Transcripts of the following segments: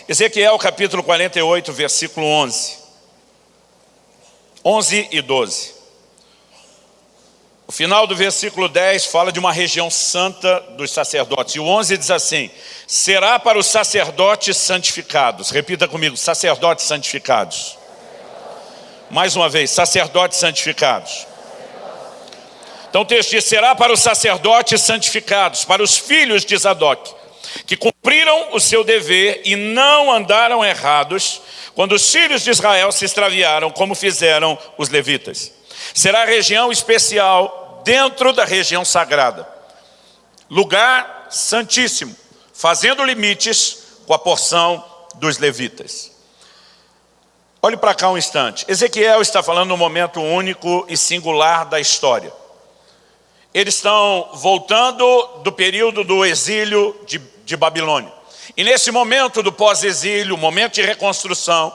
Ezequiel capítulo 48, versículo 11 e 12. O final do versículo 10 fala de uma região santa dos sacerdotes. E o 11 diz assim: será para os sacerdotes santificados. Repita comigo: sacerdotes santificados. Mais uma vez, sacerdotes santificados. Então o texto diz: será para os sacerdotes santificados, para os filhos de Zadok, que cumpriram o seu dever e não andaram errados, quando os filhos de Israel se extraviaram, como fizeram os levitas. Será região especial dentro da região sagrada, lugar santíssimo, fazendo limites com a porção dos levitas. Olhe para cá um instante. Ezequiel está falando num momento único e singular da história. Eles estão voltando do período do exílio de Babilônia. E nesse momento do pós-exílio, momento de reconstrução,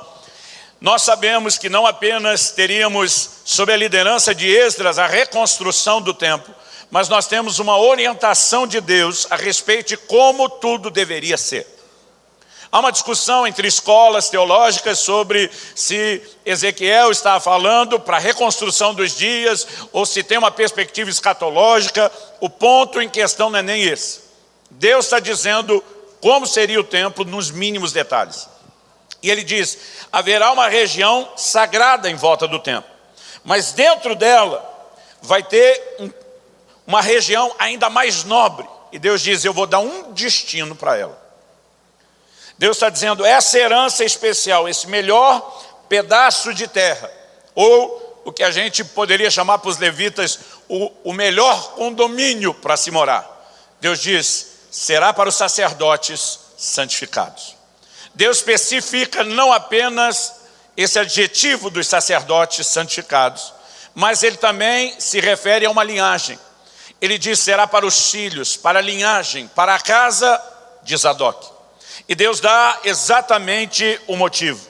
nós sabemos que não apenas teríamos, sob a liderança de Esdras, a reconstrução do templo, mas nós temos uma orientação de Deus a respeito de como tudo deveria ser. Há uma discussão entre escolas teológicas sobre se Ezequiel está falando para a reconstrução dos dias ou se tem uma perspectiva escatológica. O ponto em questão não é nem esse. Deus está dizendo como seria o templo nos mínimos detalhes. E ele diz: haverá uma região sagrada em volta do templo, mas dentro dela vai ter uma região ainda mais nobre. E Deus diz: eu vou dar um destino para ela. Deus está dizendo: essa herança especial, esse melhor pedaço de terra, ou o que a gente poderia chamar para os levitas, o melhor condomínio para se morar. Deus diz: será para os sacerdotes santificados. Deus especifica não apenas esse adjetivo dos sacerdotes santificados, mas ele também se refere a uma linhagem. Ele diz: será para os filhos, para a linhagem, para a casa de Zadok. E Deus dá exatamente o motivo.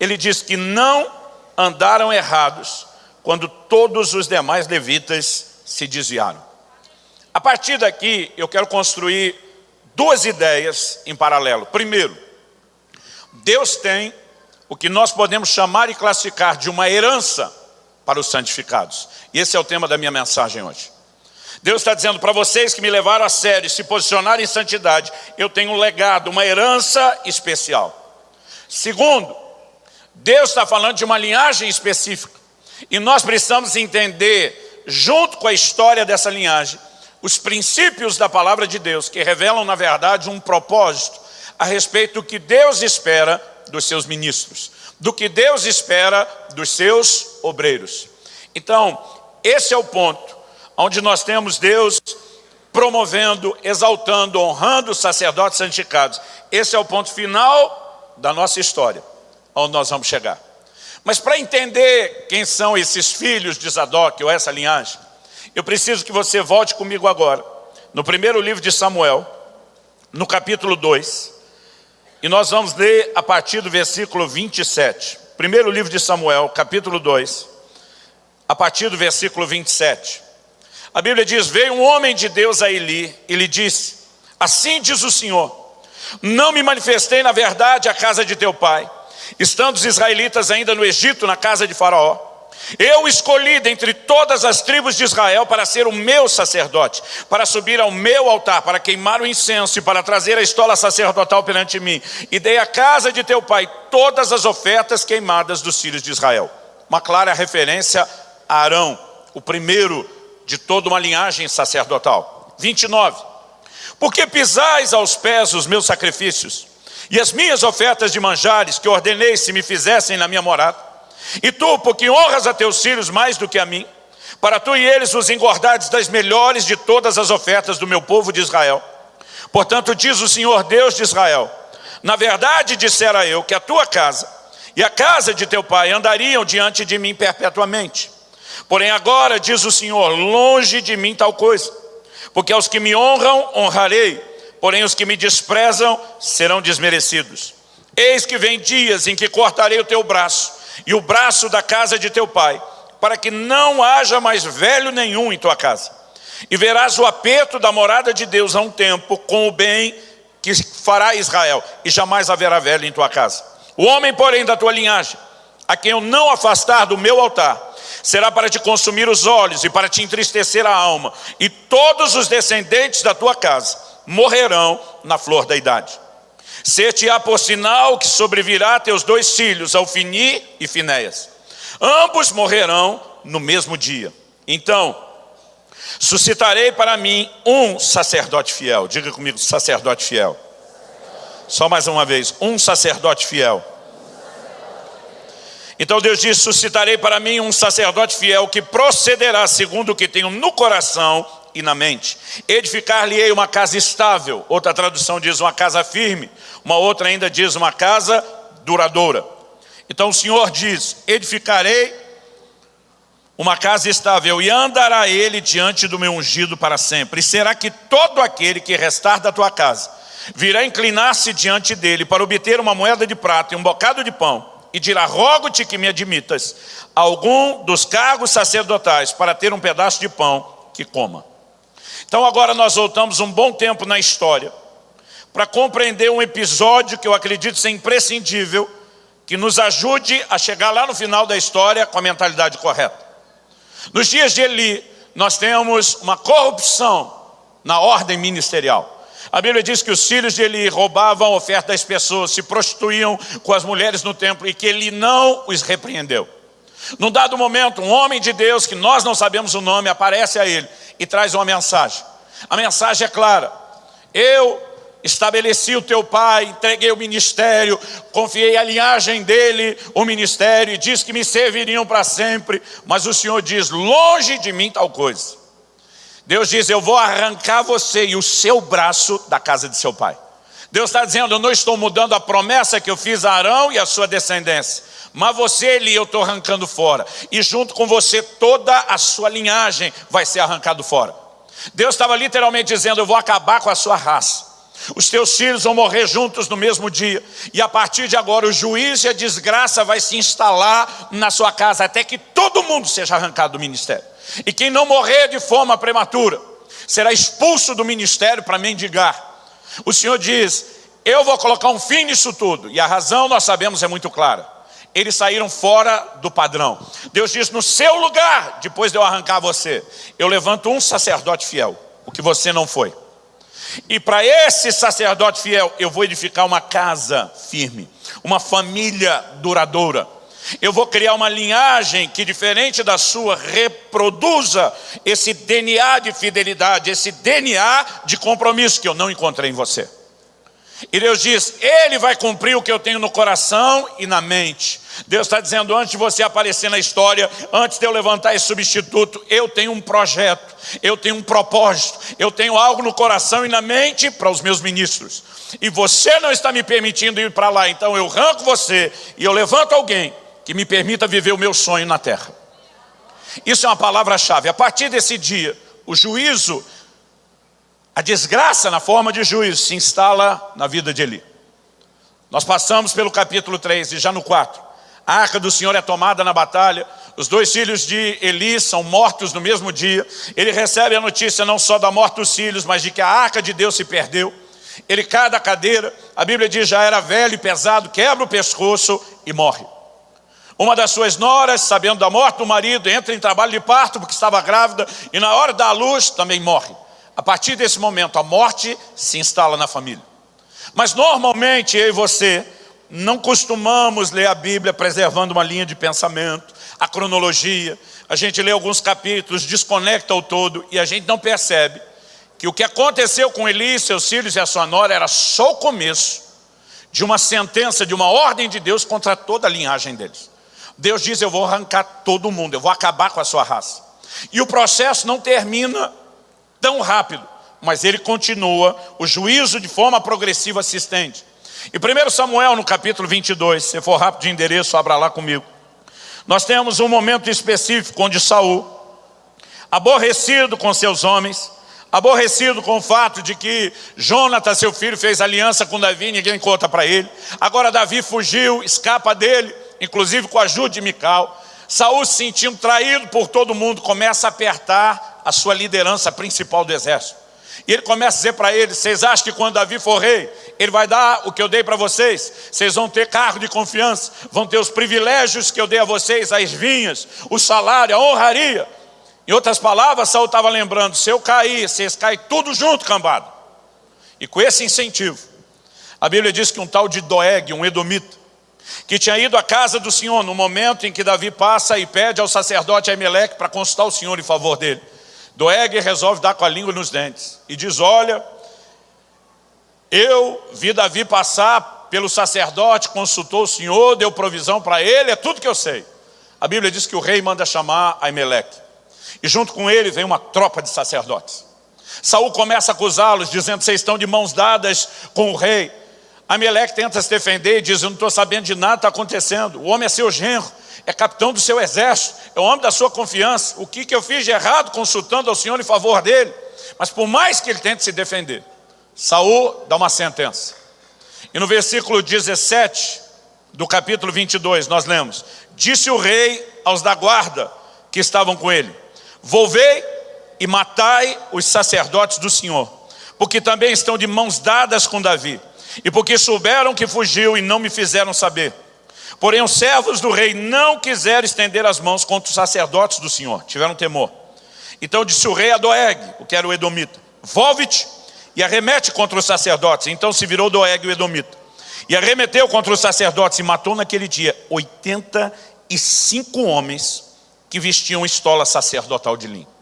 Ele diz que não andaram errados quando todos os demais levitas se desviaram. A partir daqui, eu quero construir duas ideias em paralelo. Primeiro, Deus tem o que nós podemos chamar e classificar de uma herança para os santificados. E esse é o tema da minha mensagem hoje. Deus está dizendo para vocês que me levaram a sério e se posicionaram em santidade, eu tenho um legado, uma herança especial. Segundo, Deus está falando de uma linhagem específica. E nós precisamos entender, junto com a história dessa linhagem, os princípios da palavra de Deus, que revelam, na verdade, um propósito a respeito do que Deus espera dos seus ministros, do que Deus espera dos seus obreiros. Então, esse é o ponto onde nós temos Deus promovendo, exaltando, honrando os sacerdotes santificados. Esse é o ponto final da nossa história, onde nós vamos chegar. Mas para entender quem são esses filhos de Zadok, ou essa linhagem, eu preciso que você volte comigo agora, no primeiro livro de Samuel, no capítulo 2, e nós vamos ler a partir do versículo 27. Primeiro livro de Samuel, capítulo 2, a partir do versículo 27. A Bíblia diz: veio um homem de Deus a Eli e lhe disse: assim diz o Senhor, não me manifestei na verdade à casa de teu pai, estando os israelitas ainda no Egito, na casa de Faraó. Eu escolhi dentre todas as tribos de Israel para ser o meu sacerdote, para subir ao meu altar, para queimar o incenso e para trazer a estola sacerdotal perante mim. E dei à casa de teu pai todas as ofertas queimadas dos filhos de Israel. Uma clara referência a Arão, o primeiro de toda uma linhagem sacerdotal. 29. Porque pisais aos pés os meus sacrifícios e as minhas ofertas de manjares que ordenei se me fizessem na minha morada? E tu, porque honras a teus filhos mais do que a mim, para tu e eles os engordares das melhores de todas as ofertas do meu povo de Israel. Portanto, diz o Senhor Deus de Israel: na verdade dissera eu que a tua casa e a casa de teu pai andariam diante de mim perpetuamente. Porém agora, diz o Senhor, longe de mim tal coisa, porque aos que me honram, honrarei, porém os que me desprezam serão desmerecidos. Eis que vem dias em que cortarei o teu braço e o braço da casa de teu pai, para que não haja mais velho nenhum em tua casa. E verás o aperto da morada de Deus a um tempo, com o bem que fará Israel, e jamais haverá velho em tua casa. O homem, porém, da tua linhagem, a quem eu não afastar do meu altar, será para te consumir os olhos e para te entristecer a alma, e todos os descendentes da tua casa morrerão na flor da idade. Ser-te-á por sinal que sobrevirá a teus 2 filhos, Ofni e Finéias. Ambos morrerão no mesmo dia. Então, suscitarei para mim um sacerdote fiel. Diga comigo, sacerdote fiel. Só mais uma vez, um sacerdote fiel. Então Deus diz, suscitarei para mim um sacerdote fiel que procederá segundo o que tenho no coração e na mente. Edificar-lhe-ei uma casa estável. Outra tradução diz uma casa firme. Uma outra ainda diz uma casa duradoura. Então o Senhor diz, edificarei uma casa estável e andará ele diante do meu ungido para sempre. E será que todo aquele que restar da tua casa virá inclinar-se diante dele para obter uma moeda de prata e um bocado de pão, e dirá, rogo-te que me admitas algum dos cargos sacerdotais para ter um pedaço de pão que coma. Então agora nós voltamos um bom tempo na história para compreender um episódio que eu acredito ser imprescindível, que nos ajude a chegar lá no final da história com a mentalidade correta. Nos dias de Eli, nós temos uma corrupção na ordem ministerial. A Bíblia diz que os filhos de Eli roubavam a oferta das pessoas, se prostituíam com as mulheres no templo e que Eli não os repreendeu. Num dado momento, um homem de Deus, que nós não sabemos o nome, aparece a ele e traz uma mensagem. A mensagem é clara: eu estabeleci o teu pai, entreguei o ministério, confiei a linhagem dele, o ministério, e disse que me serviriam para sempre, mas o Senhor diz, longe de mim tal coisa. Deus diz, eu vou arrancar você e o seu braço da casa de seu pai. Deus está dizendo, eu não estou mudando a promessa que eu fiz a Arão e a sua descendência, mas você, Eli, eu estou arrancando fora, e junto com você toda a sua linhagem vai ser arrancado fora. Deus estava literalmente dizendo, eu vou acabar com a sua raça. Os teus filhos vão morrer juntos no mesmo dia, e a partir de agora o juízo e a desgraça vai se instalar na sua casa, até que todo mundo seja arrancado do ministério. E quem não morrer de forma prematura será expulso do ministério para mendigar. O Senhor diz, eu vou colocar um fim nisso tudo. E a razão nós sabemos é muito clara. Eles saíram fora do padrão. Deus diz, no seu lugar, depois de eu arrancar você, eu levanto um sacerdote fiel, o que você não foi. E para esse sacerdote fiel, eu vou edificar uma casa firme, uma família duradoura. Eu vou criar uma linhagem que, diferente da sua, reproduza esse DNA de fidelidade, esse DNA de compromisso que eu não encontrei em você. E Deus diz, ele vai cumprir o que eu tenho no coração e na mente. Deus está dizendo, antes de você aparecer na história, antes de eu levantar esse substituto, eu tenho um projeto, eu tenho um propósito, eu tenho algo no coração e na mente para os meus ministros. E você não está me permitindo ir para lá, então eu arranco você e eu levanto alguém que me permita viver o meu sonho na terra. Isso é uma palavra-chave. A partir desse dia, o juízo, a desgraça na forma de juízo se instala na vida de Eli. Nós passamos pelo capítulo 3 e já no 4. A arca do Senhor é tomada na batalha. Os 2 filhos de Eli são mortos no mesmo dia. Ele recebe a notícia não só da morte dos filhos, mas de que a arca de Deus se perdeu. Ele cai da cadeira. A Bíblia diz, já era velho e pesado, quebra o pescoço e morre. Uma das suas noras, sabendo da morte do marido, entra em trabalho de parto porque estava grávida e na hora da luz também morre. A partir desse momento, a morte se instala na família. Mas normalmente, eu e você, não costumamos ler a Bíblia preservando uma linha de pensamento, a cronologia. A gente lê alguns capítulos, desconecta o todo e a gente não percebe que o que aconteceu com Eli, seus filhos e a sua nora era só o começo de uma sentença, de uma ordem de Deus contra toda a linhagem deles. Deus diz, eu vou arrancar todo mundo, eu vou acabar com a sua raça. E o processo não termina tão rápido, mas ele continua, o juízo de forma progressiva se estende. E 1 Samuel, no capítulo 22, se for rápido de endereço, abra lá comigo. Nós temos um momento específico onde Saul, aborrecido com seus homens, aborrecido com o fato de que Jonatas, seu filho, fez aliança com Davi, ninguém conta para ele. Agora Davi fugiu, escapa dele, inclusive com a ajuda de Mical. Saul, se sentindo traído por todo mundo, começa a apertar a sua liderança principal do exército. E ele começa a dizer para eles: vocês acham que quando Davi for rei, ele vai dar o que eu dei para vocês? Vocês vão ter cargo de confiança, vão ter os privilégios que eu dei a vocês, as vinhas, o salário, a honraria. Em outras palavras, Saul estava lembrando: se eu cair, vocês caem tudo junto, cambada. E com esse incentivo, a Bíblia diz que um tal de Doeg, um edomita, que tinha ido à casa do Senhor no momento em que Davi passa e pede ao sacerdote Aimeleque para consultar o Senhor em favor dele. Doeg resolve dar com a língua nos dentes e diz: olha, eu vi Davi passar pelo sacerdote, consultou o Senhor, deu provisão para ele, é tudo que eu sei. A Bíblia diz que o rei manda chamar Aimeleque, e junto com ele vem uma tropa de sacerdotes. Saul começa a acusá-los, dizendo: vocês estão de mãos dadas com o rei. Aimeleque tenta se defender e diz: eu não estou sabendo de nada que está acontecendo. O homem é seu genro, é capitão do seu exército, é o homem da sua confiança. O que eu fiz de errado consultando ao Senhor em favor dele? Mas por mais que ele tente se defender, Saul dá uma sentença. E no versículo 17 do capítulo 22 nós lemos: disse o rei aos da guarda que estavam com ele: volvei e matai os sacerdotes do Senhor, porque também estão de mãos dadas com Davi, e porque souberam que fugiu e não me fizeram saber. Porém os servos do rei não quiseram estender as mãos contra os sacerdotes do Senhor, tiveram temor. Então disse o rei a Doeg, o que era o edomita: volve-te e arremete contra os sacerdotes. Então se virou Doeg o edomita e arremeteu contra os sacerdotes e matou naquele dia 85 homens que vestiam estola sacerdotal de linho.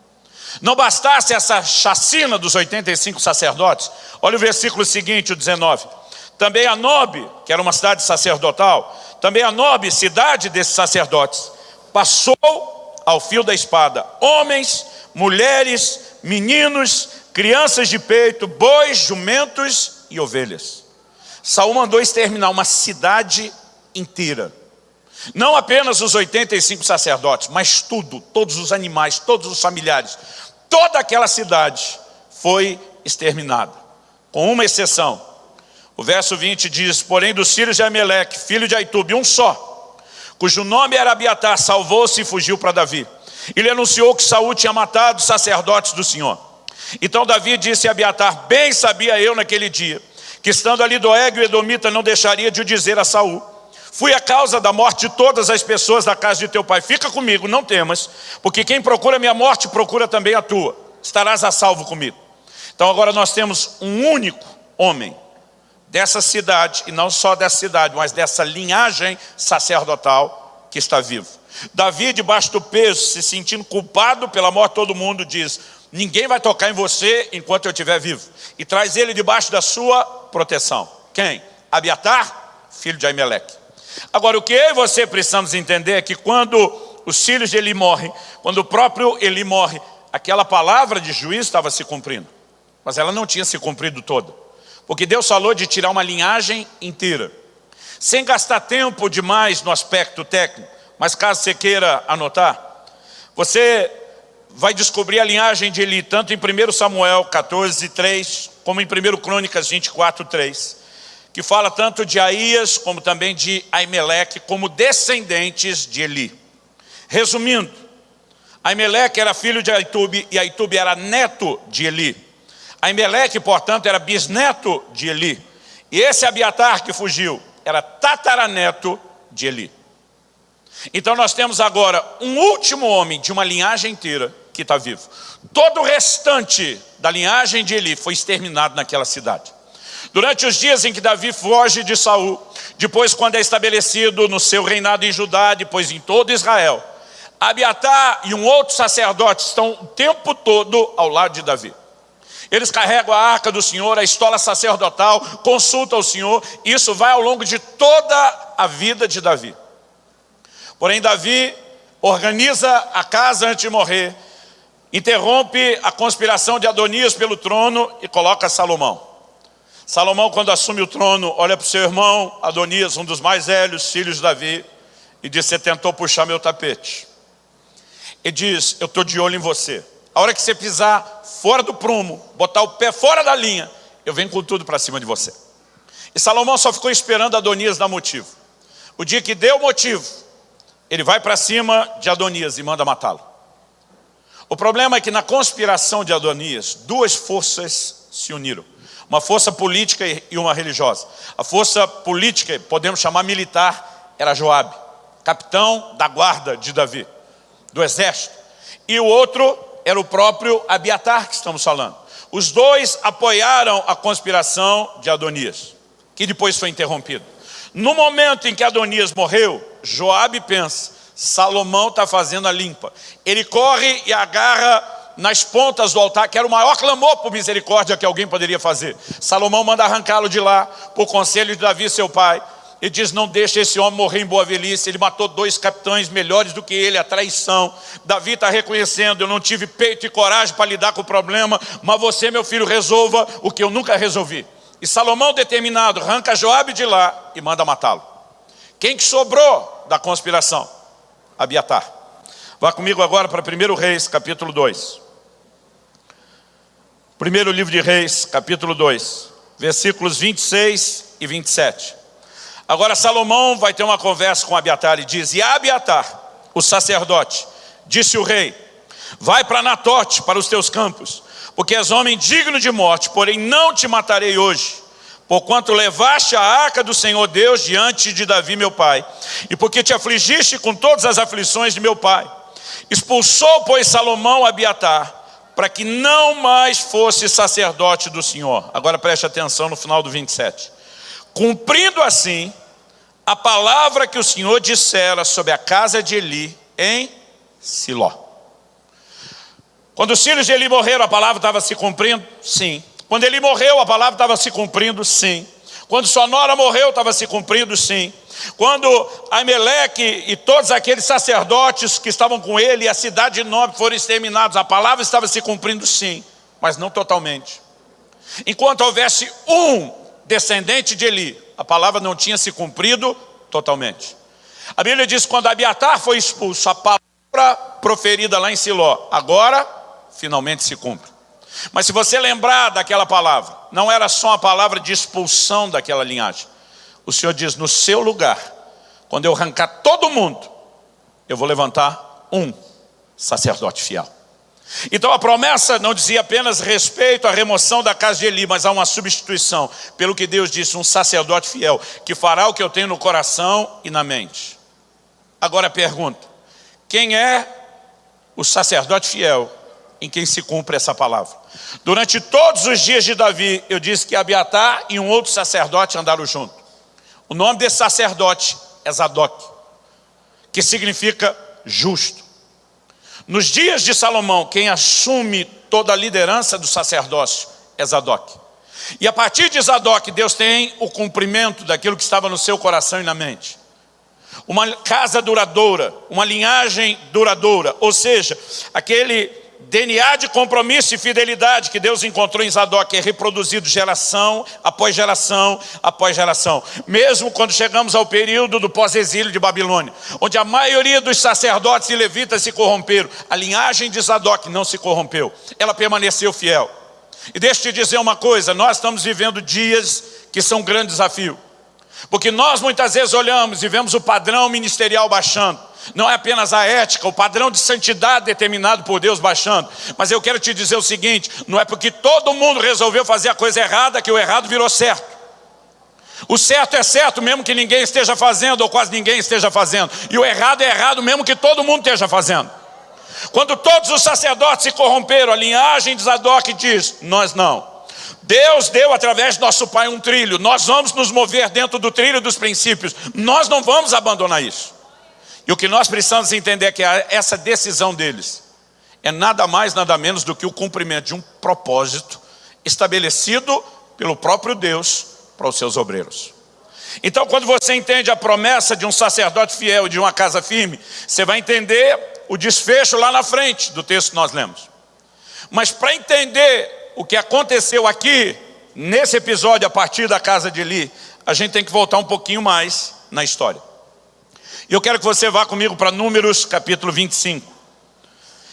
Não bastasse essa chacina dos 85 sacerdotes, olha o versículo seguinte, o 19. Também a Nobe, que era uma cidade sacerdotal, também a Nobe, cidade desses sacerdotes, passou ao fio da espada homens, mulheres, meninos, crianças de peito, bois, jumentos e ovelhas. Saul mandou exterminar uma cidade inteira. Não apenas os 85 sacerdotes, mas tudo, todos os animais, todos os familiares. Toda aquela cidade foi exterminada, com uma exceção. O verso 20 diz: porém dos filhos de Aimeleque, filho de Aitube, um só, cujo nome era Abiatar, salvou-se e fugiu para Davi. Ele anunciou que Saul tinha matado os sacerdotes do Senhor. Então Davi disse a Abiatar: bem sabia eu naquele dia, que estando ali Doeg o edomita não deixaria de o dizer a Saul: fui a causa da morte de todas as pessoas da casa de teu pai. Fica comigo, não temas, porque quem procura a minha morte, procura também a tua. Estarás a salvo comigo. Então agora nós temos um único homem dessa cidade, e não só dessa cidade, mas dessa linhagem sacerdotal que está vivo. Davi, debaixo do peso, se sentindo culpado pela morte de todo mundo, diz: ninguém vai tocar em você enquanto eu estiver vivo. E traz ele debaixo da sua proteção. Quem? Abiatar, filho de Aimeleque. Agora, o que eu e você precisamos entender é que quando os filhos de Eli morrem, quando o próprio Eli morre, aquela palavra de juízo estava se cumprindo. Mas ela não tinha se cumprido toda. Porque Deus falou de tirar uma linhagem inteira. Sem gastar tempo demais no aspecto técnico, mas caso você queira anotar, você vai descobrir a linhagem de Eli, tanto em 1 Samuel 14:3, como em 1 Crônicas 24:3, que fala tanto de Aías, como também de Aimeleque, como descendentes de Eli. Resumindo, Aimeleque era filho de Aitube, e Aitube era neto de Eli. Aimeleque, portanto, era bisneto de Eli. E esse Abiatar que fugiu era tataraneto de Eli. Então nós temos agora um último homem de uma linhagem inteira que está vivo. Todo o restante da linhagem de Eli foi exterminado naquela cidade. Durante os dias em que Davi foge de Saul, depois quando é estabelecido no seu reinado em Judá, depois em todo Israel, Abiatar e um outro sacerdote estão o tempo todo ao lado de Davi. Eles carregam a arca do Senhor, a estola sacerdotal, consultam o Senhor. Isso vai ao longo de toda a vida de Davi. Porém, Davi organiza a casa antes de morrer, interrompe a conspiração de Adonias pelo trono e coloca Salomão. Salomão, quando assume o trono, olha para o seu irmão Adonias, um dos mais velhos filhos de Davi, e diz: você tentou puxar meu tapete. Ele diz: eu estou de olho em você. A hora que você pisar fora do prumo, botar o pé fora da linha, eu venho com tudo para cima de você. E Salomão só ficou esperando Adonias dar motivo. O dia que deu motivo, ele vai para cima de Adonias e manda matá-lo. O problema é que na conspiração de Adonias, duas forças se uniram. Uma força política e uma religiosa. A força política, podemos chamar militar, era Joabe, capitão da guarda de Davi, do exército. E o outro era o próprio Abiatar que estamos falando. Os dois apoiaram a conspiração de Adonias, que depois foi interrompido. No momento em que Adonias morreu, Joabe pensa, Salomão está fazendo a limpa. Ele corre e agarra nas pontas do altar, que era o maior clamor por misericórdia que alguém poderia fazer. Salomão manda arrancá-lo de lá, por conselho de Davi, seu pai. Ele diz, não deixe esse homem morrer em boa velhice. Ele matou 2 capitães melhores do que ele, a traição. Davi está reconhecendo, eu não tive peito e coragem para lidar com o problema, mas você, meu filho, resolva o que eu nunca resolvi. E Salomão, determinado, arranca Joabe de lá e manda matá-lo. Quem que sobrou da conspiração? Abiatar. Vá comigo agora para 1 Reis, capítulo 2. Primeiro livro de Reis, capítulo 2, versículos 26 e 27. Agora Salomão vai ter uma conversa com Abiatar e diz, e Abiatar, o sacerdote, disse o rei, vai para Natote, para os teus campos, porque és homem digno de morte, porém não te matarei hoje, porquanto levaste a arca do Senhor Deus diante de Davi meu pai, e porque te afligiste com todas as aflições de meu pai. Expulsou, pois, Salomão Abiatar, para que não mais fosse sacerdote do Senhor. Agora preste atenção no final do 27. Cumprindo assim a palavra que o Senhor dissera sobre a casa de Eli em Siló. Quando os filhos de Eli morreram, a palavra estava se cumprindo? Sim. Quando Eli morreu, a palavra estava se cumprindo? Sim. Quando sua nora morreu, estava se cumprindo? Sim. Quando Ameleque e todos aqueles sacerdotes que estavam com ele e a cidade de Nob foram exterminados, a palavra estava se cumprindo? Sim, mas não totalmente. Enquanto houvesse um descendente de Eli, a palavra não tinha se cumprido totalmente. A Bíblia diz que quando Abiatar foi expulso, a palavra proferida lá em Siló, agora finalmente se cumpre. Mas se você lembrar daquela palavra, não era só a palavra de expulsão daquela linhagem. O Senhor diz, no seu lugar, quando eu arrancar todo mundo, eu vou levantar um sacerdote fiel. Então a promessa não dizia apenas respeito à remoção da casa de Eli, mas há uma substituição. Pelo que Deus disse, um sacerdote fiel, que fará o que eu tenho no coração e na mente. Agora pergunto, quem é o sacerdote fiel em quem se cumpre essa palavra? Durante todos os dias de Davi, eu disse que Abiatar e um outro sacerdote andaram juntos. O nome desse sacerdote é Zadok, que significa justo. Nos dias de Salomão, quem assume toda a liderança do sacerdócio é Zadok. E a partir de Zadok, Deus tem o cumprimento daquilo que estava no seu coração e na mente. Uma casa duradoura, uma linhagem duradoura, ou seja, aquele DNA de compromisso e fidelidade que Deus encontrou em Zadok é reproduzido geração após geração após geração. Mesmo quando chegamos ao período do pós-exílio de Babilônia, onde a maioria dos sacerdotes e levitas se corromperam, a linhagem de Zadok não se corrompeu, ela permaneceu fiel. E deixa eu te dizer uma coisa, nós estamos vivendo dias que são um grande desafio. Porque nós muitas vezes olhamos e vemos o padrão ministerial baixando. Não é apenas a ética, o padrão de santidade determinado por Deus baixando. Mas eu quero te dizer o seguinte, não é porque todo mundo resolveu fazer a coisa errada que o errado virou certo. O certo é certo mesmo que ninguém esteja fazendo ou quase ninguém esteja fazendo. E o errado é errado mesmo que todo mundo esteja fazendo. Quando todos os sacerdotes se corromperam, a linhagem de Zadok diz, nós não. Deus deu através de nosso Pai um trilho, nós vamos nos mover dentro do trilho dos princípios, nós não vamos abandonar isso. E o que nós precisamos entender é que essa decisão deles é nada mais, nada menos do que o cumprimento de um propósito estabelecido pelo próprio Deus para os seus obreiros. Então quando você entende a promessa de um sacerdote fiel e de uma casa firme, você vai entender o desfecho lá na frente do texto que nós lemos. Mas para entender o que aconteceu aqui, nesse episódio, a partir da casa de Eli, a gente tem que voltar um pouquinho mais na história. E eu quero que você vá comigo para Números, capítulo 25.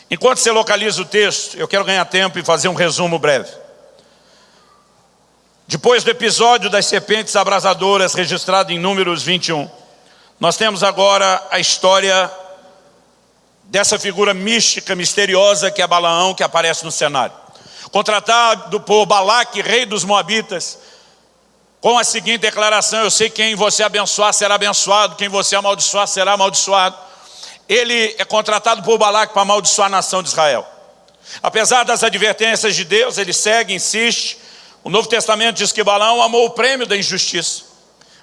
Enquanto você localiza o texto, eu quero ganhar tempo e fazer um resumo breve. Depois do episódio das serpentes abrasadoras, registrado em Números 21, nós temos agora a história dessa figura mística, misteriosa que é Balaão, que aparece no cenário. Contratado por Balaque, rei dos Moabitas, com a seguinte declaração: eu sei quem você abençoar será abençoado, quem você amaldiçoar será amaldiçoado. Ele é contratado por Balaque para amaldiçoar a nação de Israel. Apesar das advertências de Deus, ele segue, insiste. O Novo Testamento diz que Balaão amou o prêmio da injustiça,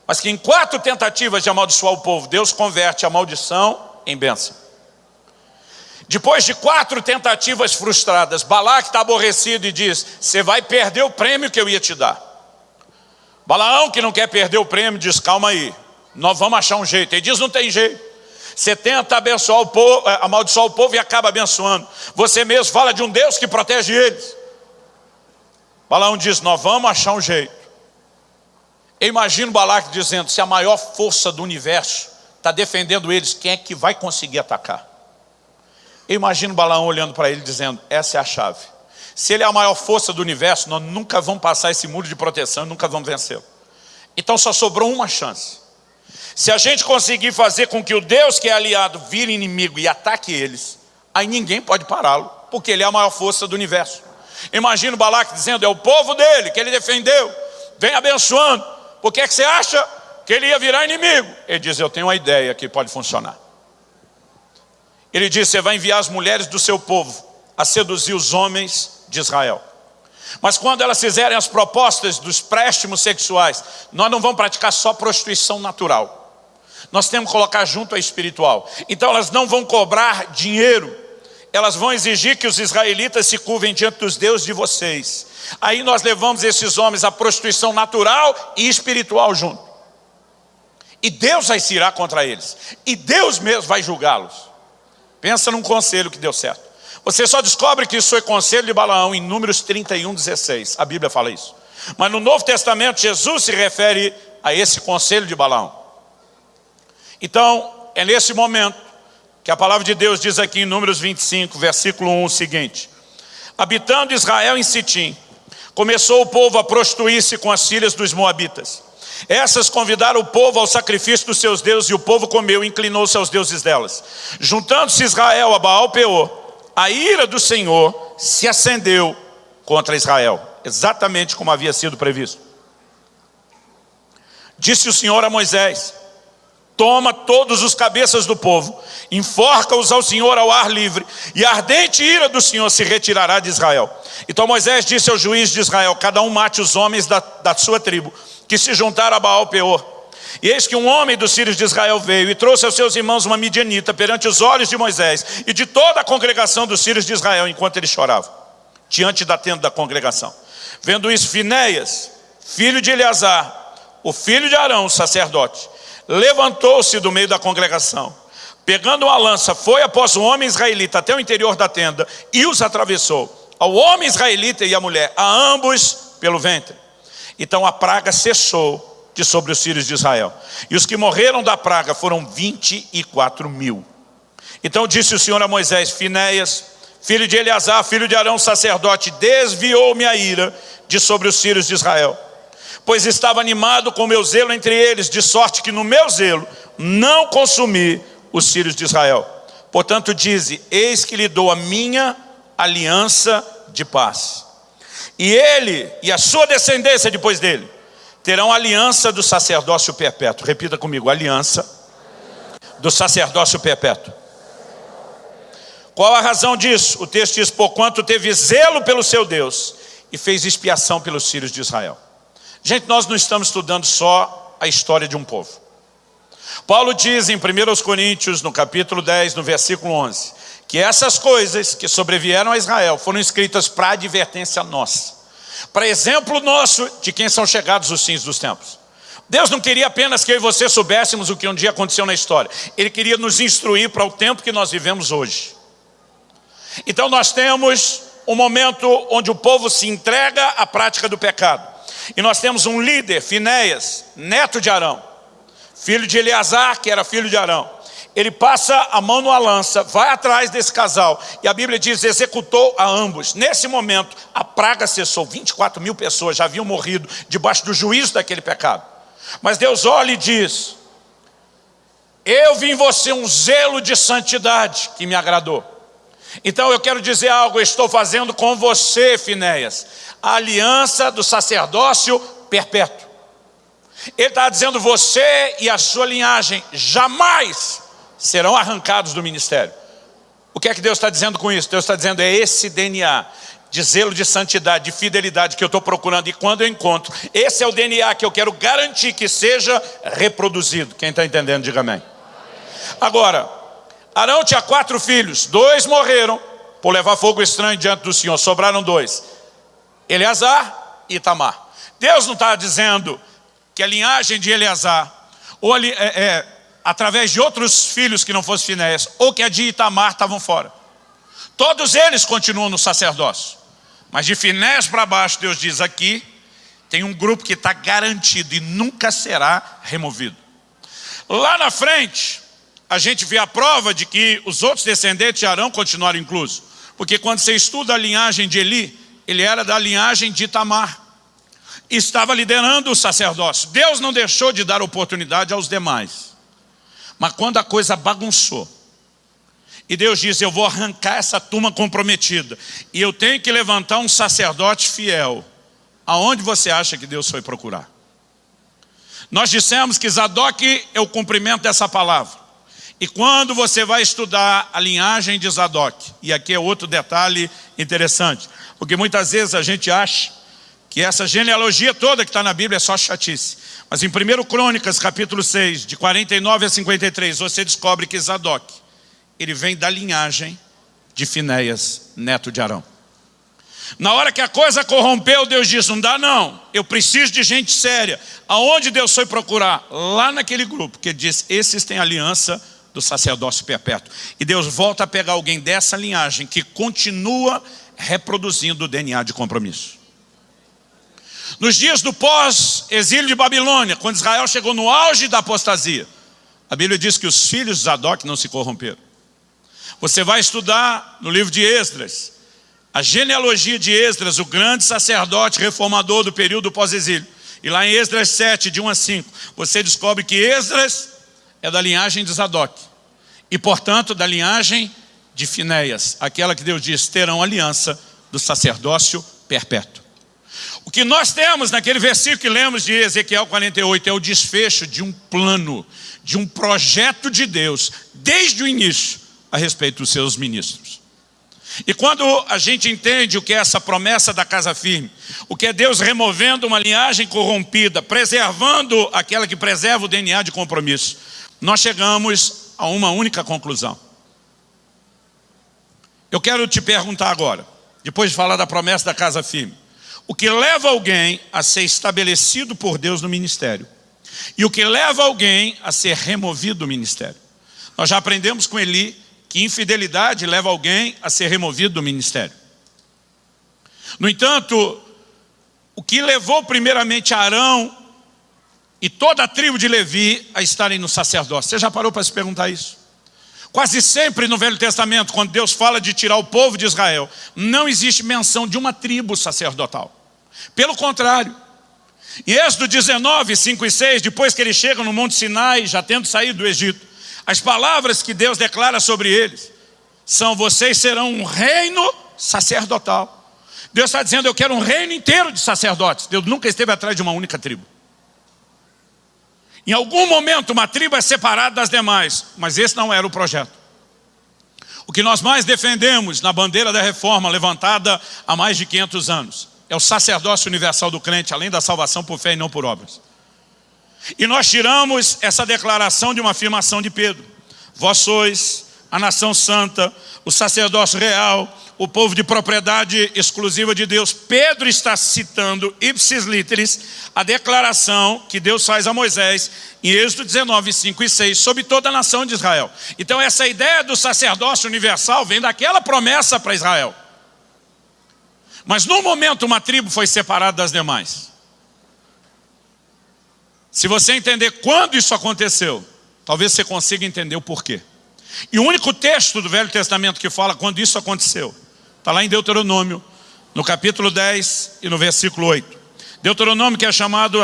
mas que em 4 tentativas de amaldiçoar o povo, Deus converte a maldição em bênção. Depois de 4 tentativas frustradas, Balaque está aborrecido e diz: você vai perder o prêmio que eu ia te dar. Balaão, que não quer perder o prêmio, diz: calma aí, nós vamos achar um jeito. Ele diz: não tem jeito. Você tenta abençoar o povo, amaldiçoar o povo e acaba abençoando. Você mesmo fala de um Deus que protege eles. Balaão diz: nós vamos achar um jeito. Eu imagino Balaque dizendo: se a maior força do universo está defendendo eles, quem é que vai conseguir atacar? Eu imagino Balaão olhando para ele dizendo: essa é a chave. Se ele é a maior força do universo, nós nunca vamos passar esse muro de proteção, nunca vamos vencê-lo. Então só sobrou uma chance. Se a gente conseguir fazer com que o Deus que é aliado vire inimigo e ataque eles, aí ninguém pode pará-lo, porque ele é a maior força do universo. Imagino Balaque dizendo: é o povo dele que ele defendeu, vem abençoando. Por que você acha que ele ia virar inimigo? Ele diz: eu tenho uma ideia que pode funcionar. Ele diz: você vai enviar as mulheres do seu povo a seduzir os homens de Israel. Mas quando elas fizerem as propostas dos préstimos sexuais, nós não vamos praticar só prostituição natural. Nós temos que colocar junto a espiritual. Então elas não vão cobrar dinheiro. Elas vão exigir que os israelitas se curvem diante dos deuses de vocês. Aí nós levamos esses homens à prostituição natural e espiritual junto. E Deus vai se irar contra eles. E Deus mesmo vai julgá-los. Pensa num conselho que deu certo. Você só descobre que isso foi conselho de Balaão em Números 31:16. A Bíblia fala isso. Mas no Novo Testamento, Jesus se refere a esse conselho de Balaão. Então, é nesse momento que a palavra de Deus diz aqui em Números 25, versículo 1, o seguinte: habitando Israel em Sitim, começou o povo a prostituir-se com as filhas dos moabitas. Essas convidaram o povo ao sacrifício dos seus deuses, e o povo comeu e inclinou-se aos deuses delas. Juntando-se Israel a Baal-peor, a ira do Senhor se acendeu contra Israel, exatamente como havia sido previsto. Disse o Senhor a Moisés: toma todos os cabeças do povo, enforca-os ao Senhor ao ar livre, e a ardente ira do Senhor se retirará de Israel. Então Moisés disse ao juiz de Israel: cada um mate os homens da sua tribo, que se juntaram a Baal-peor. E eis que um homem dos filhos de Israel veio e trouxe aos seus irmãos uma midianita perante os olhos de Moisés e de toda a congregação dos filhos de Israel, enquanto eles choravam, diante da tenda da congregação. Vendo isso, Finéias, filho de Eleazar, o filho de Arão, o sacerdote, levantou-se do meio da congregação, pegando uma lança, foi após o homem israelita até o interior da tenda e os atravessou, ao homem israelita e à mulher, a ambos pelo ventre. Então a praga cessou de sobre os filhos de Israel, e os que morreram da praga foram 24.000. Então disse o Senhor a Moisés: Finéias, filho de Eleazar, filho de Arão, sacerdote, desviou-me a ira de sobre os filhos de Israel, pois estava animado com o meu zelo entre eles, de sorte que no meu zelo não consumi os filhos de Israel. Portanto dize: eis que lhe dou a minha aliança de paz, e ele e a sua descendência depois dele terão aliança do sacerdócio perpétuo. Repita comigo: aliança do sacerdócio perpétuo. Qual a razão disso? O texto diz: porquanto teve zelo pelo seu Deus e fez expiação pelos filhos de Israel. Gente, nós não estamos estudando só a história de um povo. Paulo diz em 1 Coríntios, no capítulo 10, no versículo 11, que essas coisas que sobrevieram a Israel foram escritas para advertência nossa, para exemplo nosso de quem são chegados os fins dos tempos. Deus não queria apenas que eu e você soubéssemos o que um dia aconteceu na história. Ele queria nos instruir para o tempo que nós vivemos hoje. Então nós temos um momento onde o povo se entrega à prática do pecado. E nós temos um líder, Finéias, neto de Arão, filho de Eleazar, que era filho de Arão. Ele passa a mão numa lança, vai atrás desse casal, e a Bíblia diz: executou a ambos. Nesse momento, a praga cessou. 24.000 pessoas já haviam morrido debaixo do juízo daquele pecado. Mas Deus olha e diz: Eu vi em você um zelo de santidade que me agradou. Então eu quero dizer algo, eu estou fazendo com você, Finéias, a aliança do sacerdócio perpétuo. Ele está dizendo, você e a sua linhagem jamais serão arrancados do ministério. O que é que Deus está dizendo com isso? Deus está dizendo, é esse DNA de zelo de santidade, de fidelidade que eu estou procurando, e quando eu encontro, esse é o DNA que eu quero garantir que seja reproduzido. Quem está entendendo, diga amém. Agora, Arão tinha 4 filhos, 2 morreram por levar fogo estranho diante do Senhor, sobraram 2, Eleazar e Itamar. Deus não está dizendo que a linhagem de Eleazar, ou através de outros filhos que não fossem Finéias, ou que a de Itamar estavam fora. Todos eles continuam no sacerdócio. Mas de Finéias para baixo, Deus diz aqui, tem um grupo que está garantido e nunca será removido. Lá na frente, a gente vê a prova de que os outros descendentes de Arão continuaram inclusos. Porque quando você estuda a linhagem de Eli, ele era da linhagem de Itamar. E estava liderando o sacerdócio. Deus não deixou de dar oportunidade aos demais. Mas quando a coisa bagunçou, e Deus diz, eu vou arrancar essa turma comprometida, e eu tenho que levantar um sacerdote fiel. Aonde você acha que Deus foi procurar? Nós dissemos que Zadok é o cumprimento dessa palavra. E quando você vai estudar a linhagem de Zadok, e aqui é outro detalhe interessante, porque muitas vezes a gente acha que essa genealogia toda que está na Bíblia é só chatice. Mas em 1 Crônicas, capítulo 6, de 49 a 53, você descobre que Zadok, ele vem da linhagem de Finéias, neto de Arão. Na hora que a coisa corrompeu, Deus disse, não dá não, eu preciso de gente séria. Aonde Deus foi procurar? Lá naquele grupo, que diz, esses têm aliança do sacerdócio perpétuo. E Deus volta a pegar alguém dessa linhagem que continua reproduzindo o DNA de compromisso. Nos dias do pós-exílio de Babilônia, quando Israel chegou no auge da apostasia, a Bíblia diz que os filhos de Zadok não se corromperam. Você vai estudar no livro de Esdras, a genealogia de Esdras, o grande sacerdote reformador do período pós-exílio. E lá em Esdras 7, de 1 a 5, você descobre que Esdras é da linhagem de Zadok. E, portanto, da linhagem de Finéias, aquela que Deus diz, terão aliança do sacerdócio perpétuo. O que nós temos naquele versículo que lemos de Ezequiel 48 é o desfecho de um plano, de um projeto de Deus, desde o início, a respeito dos seus ministros. E quando a gente entende o que é essa promessa da casa firme, o que é Deus removendo uma linhagem corrompida, preservando aquela que preserva o DNA de compromisso, nós chegamos a uma única conclusão. Eu quero te perguntar agora, depois de falar da promessa da casa firme, o que leva alguém a ser estabelecido por Deus no ministério? E o que leva alguém a ser removido do ministério? Nós já aprendemos com Eli que infidelidade leva alguém a ser removido do ministério. No entanto, o que levou primeiramente Arão e toda a tribo de Levi a estarem no sacerdócio? Você já parou para se perguntar isso? Quase sempre no Velho Testamento, quando Deus fala de tirar o povo de Israel, não existe menção de uma tribo sacerdotal. Pelo contrário, em Êxodo 19, 5 e 6, depois que eles chegam no Monte Sinai, já tendo saído do Egito, as palavras que Deus declara sobre eles são: vocês serão um reino sacerdotal. Deus está dizendo, eu quero um reino inteiro de sacerdotes. Deus nunca esteve atrás de uma única tribo. Em algum momento uma tribo é separada das demais, mas esse não era o projeto. O que nós mais defendemos na bandeira da reforma, levantada há mais de 500 anos, é o sacerdócio universal do crente, além da salvação por fé e não por obras. E nós tiramos essa declaração de uma afirmação de Pedro: vós sois a nação santa, o sacerdócio real, o povo de propriedade exclusiva de Deus. Pedro está citando ipsis literis a declaração que Deus faz a Moisés em Êxodo 19, 5 e 6 sobre toda a nação de Israel. Então essa ideia do sacerdócio universal vem daquela promessa para Israel. Mas num momento uma tribo foi separada das demais. Se você entender quando isso aconteceu, talvez você consiga entender o porquê. E o único texto do Velho Testamento que fala quando isso aconteceu está lá em Deuteronômio, no capítulo 10 e no versículo 8. Deuteronômio, que é chamado,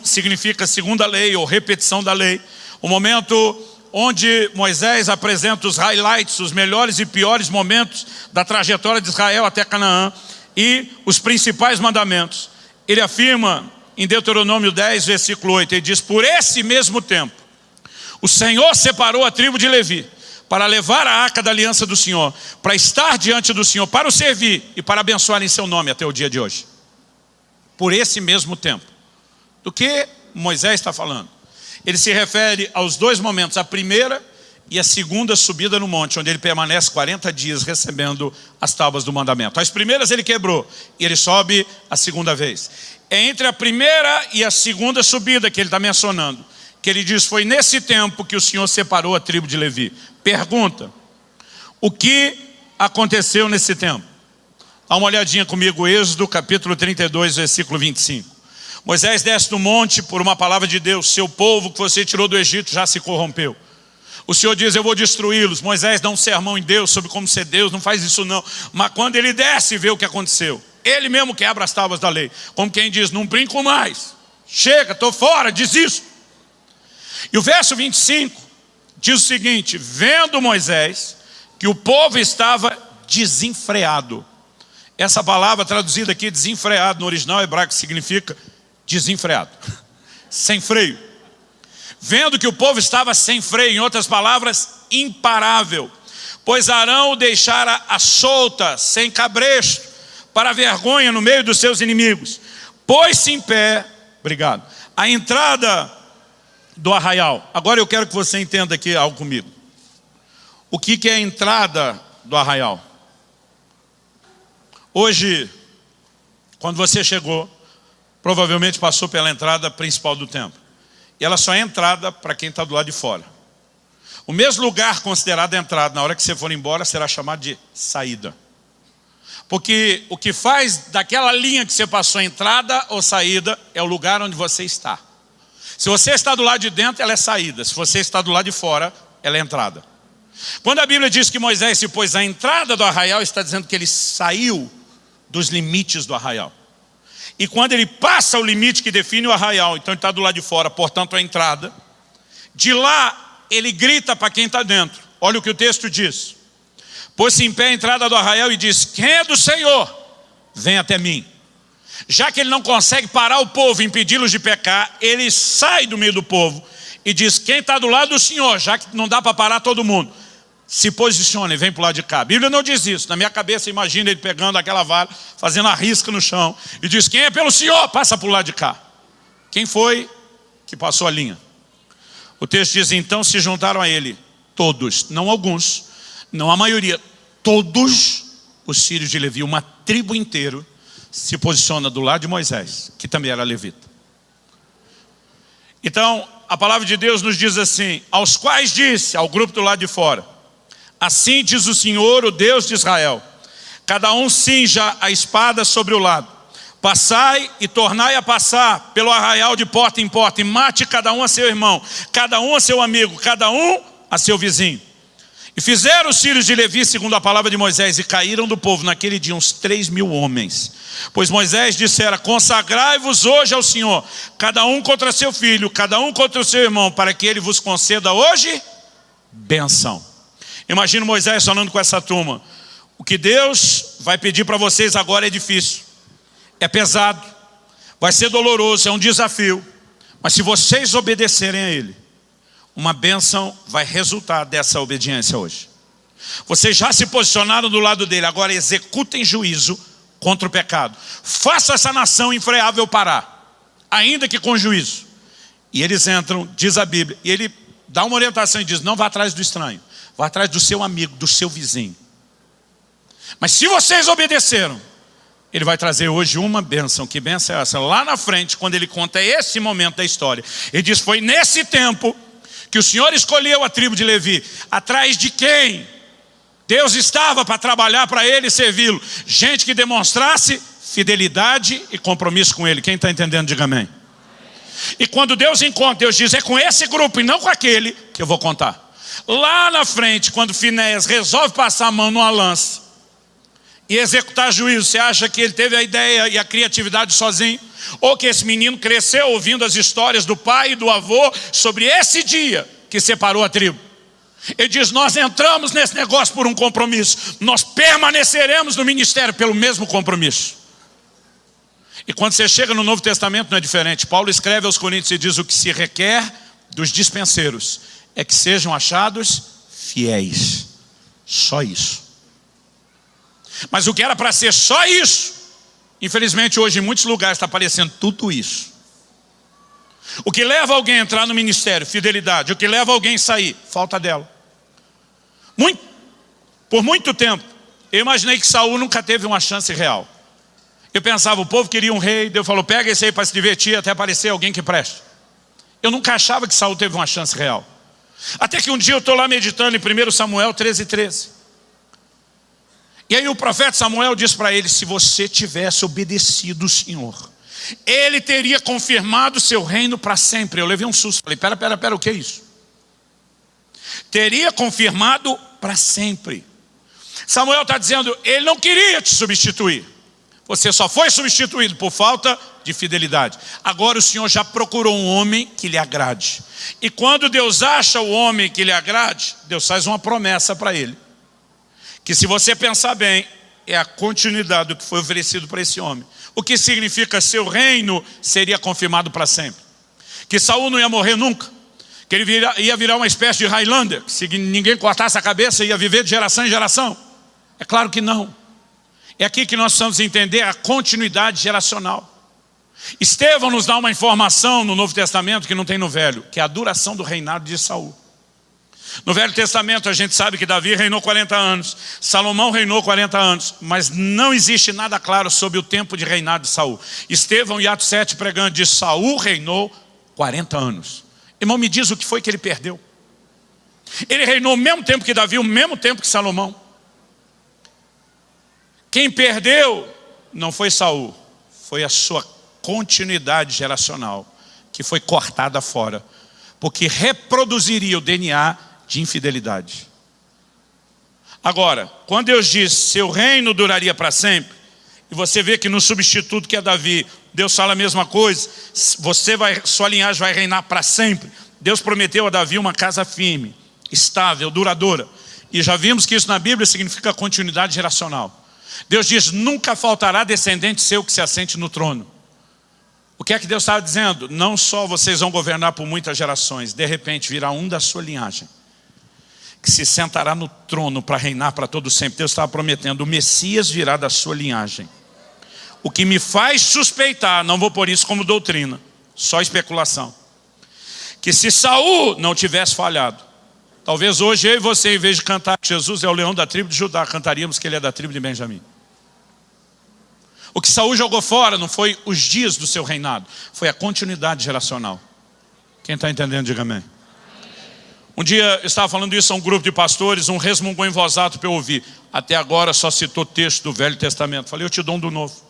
significa segunda lei ou repetição da lei. O momento onde Moisés apresenta os highlights, os melhores e piores momentos da trajetória de Israel até Canaã e os principais mandamentos. Ele afirma em Deuteronômio 10, versículo 8, ele diz: por esse mesmo tempo, o Senhor separou a tribo de Levi para levar a arca da aliança do Senhor, para estar diante do Senhor, para o servir e para abençoar em seu nome até o dia de hoje. Por esse mesmo tempo. Do que Moisés está falando? Ele se refere aos dois momentos, a primeira e a segunda subida no monte, onde ele permanece 40 dias recebendo as tábuas do mandamento. As primeiras ele quebrou e ele sobe a segunda vez. É entre a primeira e a segunda subida que ele está mencionando, que ele diz: foi nesse tempo que o Senhor separou a tribo de Levi. Pergunta: o que aconteceu nesse tempo? Dá uma olhadinha comigo, Êxodo capítulo 32, versículo 25. Moisés desce do monte por uma palavra de Deus: seu povo que você tirou do Egito já se corrompeu. O Senhor diz: eu vou destruí-los. Moisés dá um sermão em Deus sobre como ser Deus, não faz isso não. Mas quando ele desce e vê o que aconteceu, ele mesmo quebra as tábuas da lei, como quem diz: não brinco mais, chega, estou fora, desisto. E o verso 25 diz o seguinte: vendo Moisés que o povo estava desenfreado. Essa palavra traduzida aqui, desenfreado, no original hebraico significa desenfreado, sem freio. Vendo que o povo estava sem freio, em outras palavras, imparável, pois Arão o deixara à solta, sem cabresto, para a vergonha no meio dos seus inimigos. Pôs-se em pé, obrigado, a entrada do arraial. Agora eu quero que você entenda aqui algo comigo. O que é a entrada do arraial? Hoje, quando você chegou, provavelmente passou pela entrada principal do templo. E ela só é entrada para quem está do lado de fora. O mesmo lugar considerado entrada, na hora que você for embora, será chamado de saída. Porque o que faz daquela linha que você passou, entrada ou saída, é o lugar onde você está. Se você está do lado de dentro, ela é saída. Se você está do lado de fora, ela é entrada. Quando a Bíblia diz que Moisés se pôs à entrada do arraial, está dizendo que ele saiu dos limites do arraial. E quando ele passa o limite que define o arraial, então ele está do lado de fora, portanto a entrada, de lá ele grita para quem está dentro. Olha o que o texto diz: pôs-se em pé a entrada do arraial e diz: quem é do Senhor, vem até mim. Já que ele não consegue parar o povo, impedi-los de pecar, ele sai do meio do povo e diz: quem está do lado do Senhor, já que não dá para parar todo mundo, se posicione e vem para o lado de cá. A Bíblia não diz isso. Na minha cabeça, imagina ele pegando aquela vara, fazendo a risca no chão, e diz: quem é pelo Senhor, passa para o lado de cá. Quem foi que passou a linha? O texto diz: então se juntaram a ele todos, não alguns, não a maioria, todos os filhos de Levi, uma tribo inteira, se posiciona do lado de Moisés, que também era levita. Então, a palavra de Deus nos diz assim: aos quais disse, ao grupo do lado de fora: assim diz o Senhor, o Deus de Israel, cada um cinja a espada sobre o lado, passai e tornai a passar pelo arraial de porta em porta, e mate cada um a seu irmão, cada um a seu amigo, cada um a seu vizinho. E fizeram os filhos de Levi segundo a palavra de Moisés, e caíram do povo naquele dia uns 3.000 homens. Pois Moisés dissera: consagrai-vos hoje ao Senhor, cada um contra seu filho, cada um contra o seu irmão, para que ele vos conceda hoje bênção. Imagina Moisés falando com essa turma: o que Deus vai pedir para vocês agora é difícil, é pesado, vai ser doloroso, é um desafio, mas se vocês obedecerem a Ele, uma bênção vai resultar dessa obediência hoje. Vocês já se posicionaram do lado dele, agora executem juízo contra o pecado. Faça essa nação infreável parar, ainda que com juízo. E eles entram, diz a Bíblia, e ele dá uma orientação e diz: não vá atrás do estranho, vá atrás do seu amigo, do seu vizinho. Mas se vocês obedeceram, ele vai trazer hoje uma bênção. Que bênção é essa? Lá na frente, quando ele conta esse momento da história, ele diz: foi nesse tempo que o Senhor escolheu a tribo de Levi. Atrás de quem Deus estava para trabalhar para ele e servi-lo? Gente que demonstrasse fidelidade e compromisso com ele. Quem está entendendo, diga amém. E quando Deus encontra, Deus diz: é com esse grupo e não com aquele que eu vou contar. Lá na frente, quando Finéias resolve passar a mão numa lança e executar juízo, você acha que ele teve a ideia e a criatividade sozinho? Ou que esse menino cresceu ouvindo as histórias do pai e do avô sobre esse dia que que separou a tribo. Ele diz, nós entramos nesse negócio por um compromisso. Nós permaneceremos no ministério pelo mesmo compromisso. E quando você chega no Novo Testamento não é diferente. Paulo escreve aos Coríntios e diz, o que se requer dos dispenseiros é que sejam achados fiéis. Só isso. Mas o que era para ser só isso, infelizmente hoje em muitos lugares está aparecendo tudo isso. O que leva alguém a entrar no ministério, fidelidade. O que leva alguém a sair, falta dela. Por muito tempo, eu imaginei que Saul nunca teve uma chance real. Eu pensava, o povo queria um rei, Deus falou, pega esse aí para se divertir, até aparecer alguém que preste. Eu nunca achava que Saul teve uma chance real. Até que um dia eu estou lá meditando em 1 Samuel 13:13. E aí o profeta Samuel diz para ele, se você tivesse obedecido o Senhor, Ele teria confirmado o seu reino para sempre. Eu levei um susto, falei, pera, o que é isso? Teria confirmado para sempre. Samuel está dizendo, ele não queria te substituir. Você só foi substituído por falta de fidelidade. Agora o Senhor já procurou um homem que lhe agrade. E quando Deus acha o homem que lhe agrade, Deus faz uma promessa para ele. Que se você pensar bem, é a continuidade do que foi oferecido para esse homem. O que significa seu reino seria confirmado para sempre. Que Saul não ia morrer nunca. Que ele ia virar uma espécie de Highlander. Que se ninguém cortasse a cabeça, ia viver de geração em geração. É claro que não. É aqui que nós precisamos entender a continuidade geracional. Estevão nos dá uma informação no Novo Testamento que não tem no Velho, que é a duração do reinado de Saul. No Velho Testamento a gente sabe que Davi reinou 40 anos, Salomão reinou 40 anos, mas não existe nada claro sobre o tempo de reinado de Saul. Estevão, em Atos 7, pregando, diz, Saul reinou 40 anos. Irmão, me diz o que foi que ele perdeu. Ele reinou o mesmo tempo que Davi, o mesmo tempo que Salomão. Quem perdeu não foi Saul, foi a sua continuidade geracional, que foi cortada fora, porque reproduziria o DNA de infidelidade. Agora, quando Deus diz, seu reino duraria para sempre, e você vê que no substituto que é Davi, Deus fala a mesma coisa, sua linhagem vai reinar para sempre. Deus prometeu a Davi uma casa firme, estável, duradoura. E já vimos que isso na Bíblia significa continuidade geracional. Deus diz, nunca faltará descendente seu que se assente no trono. O que é que Deus estava dizendo? Não só vocês vão governar por muitas gerações, de repente virá um da sua linhagem, que se sentará no trono para reinar para todo sempre. Deus estava prometendo, o Messias virá da sua linhagem. O que me faz suspeitar, não vou pôr isso como doutrina, só especulação, que se Saul não tivesse falhado, talvez hoje eu e você, em vez de cantar que Jesus é o leão da tribo de Judá, cantaríamos que ele é da tribo de Benjamim. O que Saul jogou fora não foi os dias do seu reinado, foi a continuidade geracional. Quem está entendendo, diga amém. Um dia eu estava falando isso a um grupo de pastores, um resmungou em voz alta para eu ouvir. Até agora só citou texto do Velho Testamento. Falei, eu te dou um do Novo.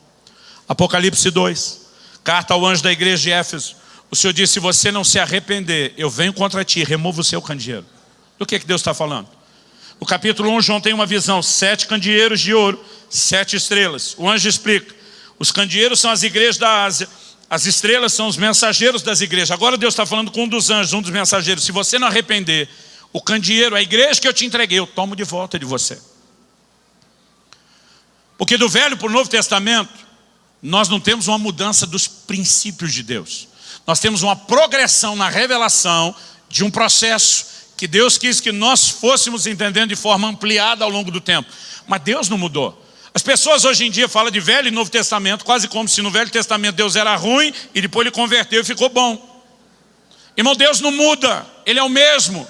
Apocalipse 2, carta ao anjo da igreja de Éfeso. O Senhor disse, se você não se arrepender, eu venho contra ti, removo o seu candeeiro. Do que Deus está falando? No capítulo 1, João tem uma visão, 7 candeeiros de ouro, 7 estrelas. O anjo explica, os candeeiros são as igrejas da Ásia, as estrelas são os mensageiros das igrejas. Agora Deus está falando com um dos anjos, um dos mensageiros. Se você não arrepender, o candeeiro, a igreja que eu te entreguei, eu tomo de volta de você. Porque do Velho para o Novo Testamento, nós não temos uma mudança dos princípios de Deus. Nós temos uma progressão na revelação de um processo que Deus quis que nós fôssemos entendendo de forma ampliada ao longo do tempo. Mas Deus não mudou. As pessoas hoje em dia falam de Velho e Novo Testamento, quase como se no Velho Testamento Deus era ruim e depois ele converteu e ficou bom. Irmão, Deus não muda, Ele é o mesmo.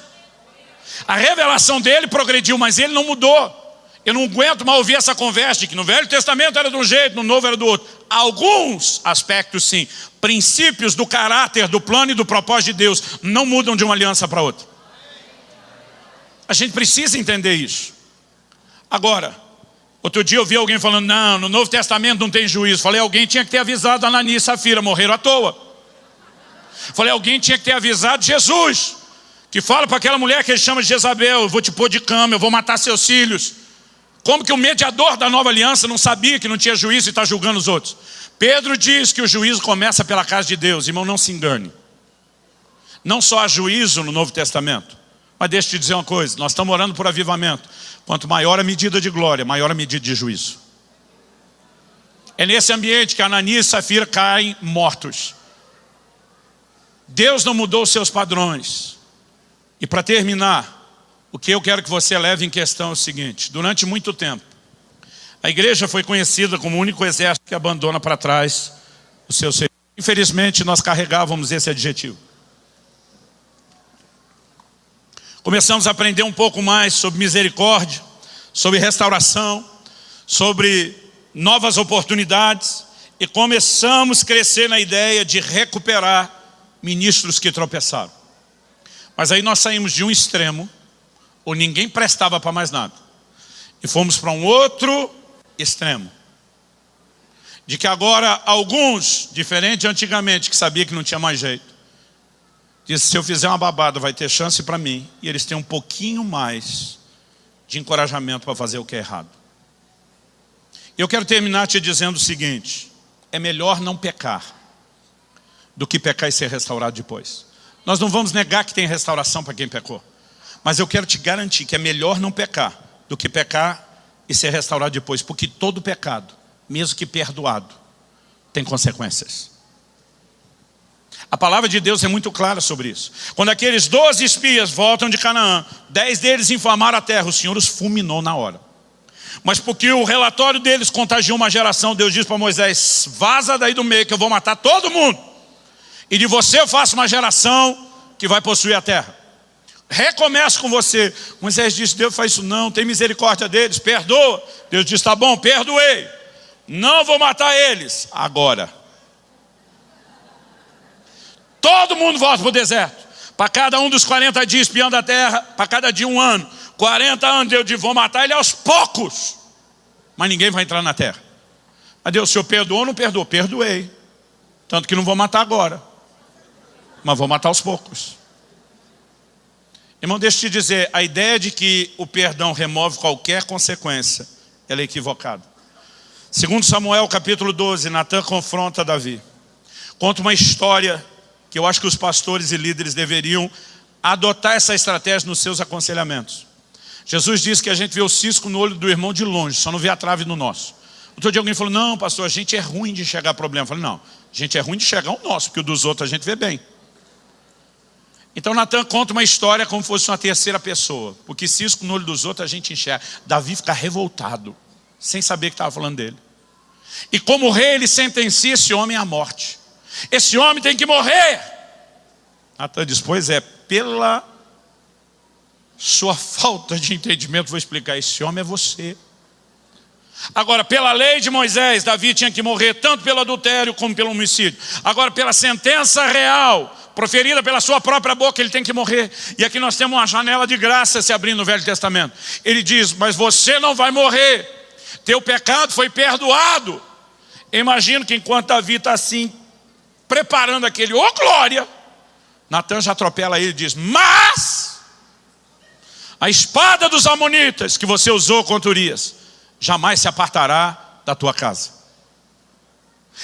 A revelação dele progrediu, mas Ele não mudou. Eu não aguento mais ouvir essa conversa de que no Velho Testamento era de um jeito, no Novo era do outro. Alguns aspectos sim, princípios do caráter, do plano e do propósito de Deus não mudam de uma aliança para outra. A gente precisa entender isso. Agora, outro dia eu vi alguém falando, não, no Novo Testamento não tem juízo. Falei, alguém tinha que ter avisado Ananias e Safira, morreram à toa. Falei, alguém tinha que ter avisado Jesus, que fala para aquela mulher que ele chama de Jezabel, eu vou te pôr de cama, eu vou matar seus filhos. Como que o mediador da nova aliança não sabia que não tinha juízo e está julgando os outros? Pedro diz que o juízo começa pela casa de Deus. Irmão, não se engane. Não só há juízo no Novo Testamento, mas deixa eu te dizer uma coisa, nós estamos orando por avivamento. Quanto maior a medida de glória, maior a medida de juízo. É nesse ambiente que Ananias e Safira caem mortos. Deus não mudou os seus padrões. E para terminar, o que eu quero que você leve em questão é o seguinte: durante muito tempo, a igreja foi conhecida como o único exército que abandona para trás o seu ser. Infelizmente, nós carregávamos esse adjetivo. Começamos a aprender um pouco mais sobre misericórdia, sobre restauração, sobre novas oportunidades, e começamos a crescer na ideia de recuperar ministros que tropeçaram. Mas aí nós saímos de um extremo, ou ninguém prestava para mais nada, e fomos para um outro extremo, de que agora alguns, diferente de antigamente, que sabia que não tinha mais jeito, disse: se eu fizer uma babada vai ter chance para mim, e eles têm um pouquinho mais de encorajamento para fazer o que é errado. Eu quero terminar te dizendo o seguinte: é melhor não pecar do que pecar e ser restaurado depois. Nós não vamos negar que tem restauração para quem pecou, mas eu quero te garantir que é melhor não pecar do que pecar e ser restaurado depois, porque todo pecado, mesmo que perdoado, tem consequências. A palavra de Deus é muito clara sobre isso. Quando aqueles 12 espias voltam de Canaã, 10 deles inflamaram a terra, o Senhor os fulminou na hora. Mas porque o relatório deles contagiou uma geração, Deus diz para Moisés: vaza daí do meio que eu vou matar todo mundo, e de você eu faço uma geração que vai possuir a terra. Recomeço com você. Moisés disse: Deus faz isso não, tem misericórdia deles, perdoa. Deus disse: tá bom, perdoei, não vou matar eles agora. Todo mundo volta para o deserto. Para cada um dos 40 dias espiando a terra, para cada dia 1 ano, 40 anos, Deus diz: vou matar ele aos poucos, mas ninguém vai entrar na terra. Mas Deus: o Senhor perdoou ou não perdoou? Perdoei, tanto que não vou matar agora, mas vou matar aos poucos. Irmão, deixa eu te dizer, a ideia de que o perdão remove qualquer consequência, ela é equivocada. Segundo Samuel capítulo 12, Natã confronta Davi. Conta uma história que eu acho que os pastores e líderes deveriam adotar essa estratégia nos seus aconselhamentos. Jesus disse que a gente vê o cisco no olho do irmão de longe, só não vê a trave no nosso. Outro dia alguém falou: não, pastor, a gente é ruim de enxergar problema. Eu falei: não, a gente é ruim de enxergar o nosso, porque o dos outros a gente vê bem. Então Natã conta uma história como se fosse uma terceira pessoa, porque cisco no olho dos outros a gente enxerga. Davi fica revoltado, sem saber que estava falando dele. E como rei ele sentencia esse homem à morte. Esse homem tem que morrer. Natã diz: pois é, pela sua falta de entendimento, vou explicar, esse homem é você. Agora, pela lei de Moisés, Davi tinha que morrer tanto pelo adultério como pelo homicídio. Agora, pela sentença real, proferida pela sua própria boca, ele tem que morrer. E aqui nós temos uma janela de graça se abrindo no Velho Testamento. Ele diz: mas você não vai morrer, teu pecado foi perdoado. Eu imagino que enquanto Davi está assim, preparando aquele, ô glória, Natã já atropela ele e diz: mas a espada dos amonitas que você usou contra Urias jamais se apartará da tua casa.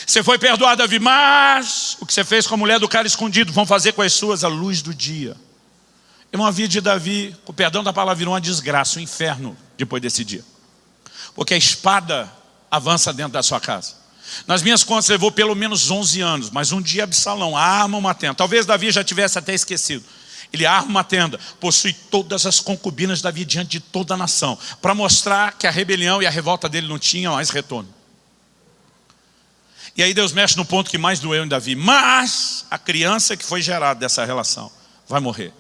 Você foi perdoado, Davi, mas o que você fez com a mulher do cara escondido, vão fazer com as suas à luz do dia. Irmão, a vida de Davi, com o perdão da palavra, virou uma desgraça, um inferno depois desse dia. Porque a espada avança dentro da sua casa. Nas minhas contas levou pelo menos 11 anos, mas um dia Absalão arma uma tenda. Talvez Davi já tivesse até esquecido. Ele arma uma tenda, possui todas as concubinas de Davi diante de toda a nação, para mostrar que a rebelião e a revolta dele não tinham mais retorno. E aí Deus mexe no ponto que mais doeu em Davi: mas a criança que foi gerada dessa relação vai morrer.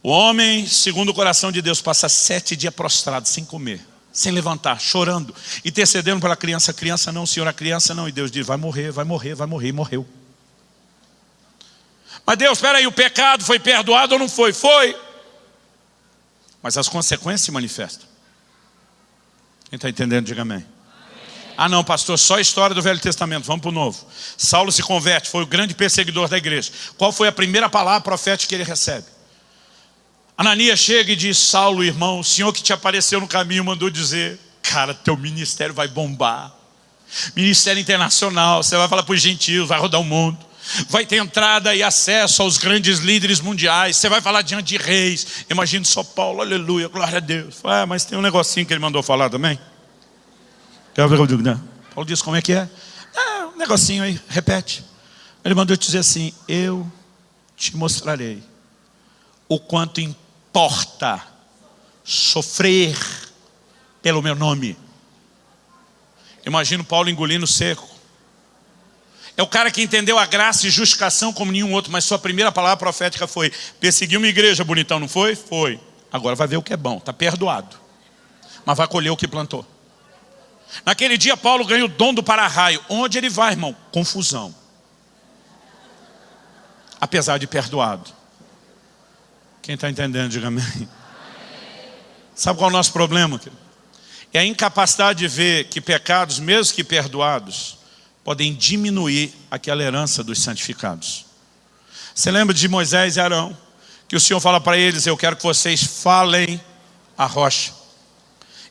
O homem, segundo o coração de Deus, passa 7 dias prostrado, sem comer, sem levantar, chorando, intercedendo pela criança. A criança não, Senhor, a criança não. E Deus diz: vai morrer, vai morrer, vai morrer. E morreu. Mas Deus, espera aí, o pecado foi perdoado ou não foi? Foi. Mas as consequências se manifestam. Quem está entendendo, diga amém. Ah não, pastor, só a história do Velho Testamento, vamos para o Novo. Saulo se converte, foi o grande perseguidor da igreja. Qual foi a primeira palavra profética que ele recebe? Ananias chega e diz: Saulo, irmão, o Senhor que te apareceu no caminho mandou dizer: cara, teu ministério vai bombar. Ministério internacional, você vai falar para os gentios, vai rodar o mundo. vai ter entrada e acesso aos grandes líderes mundiais, você vai falar diante de reis. Imagina só Paulo, aleluia, glória a Deus. Mas tem um negocinho que ele mandou falar também. Paulo disse, como é que é? Um negocinho aí, repete. Ele mandou te dizer assim, eu te mostrarei o quanto importa sofrer pelo meu nome. Imagina Paulo engolindo seco. É o cara que entendeu a graça e justificação como nenhum outro, mas sua primeira palavra profética foi, perseguiu uma igreja, bonitão, não foi? Foi. Agora vai ver o que é bom, está perdoado. Mas vai colher o que plantou. Naquele dia Paulo ganha o dom do para-raio. Onde ele vai, irmão? Confusão. Apesar de perdoado. Quem está entendendo, diga amém. Sabe qual é o nosso problema? É a incapacidade de ver que pecados, mesmo que perdoados, podem diminuir aquela herança dos santificados. Você lembra de Moisés e Arão? Que o Senhor fala para eles, eu quero que vocês falem a rocha.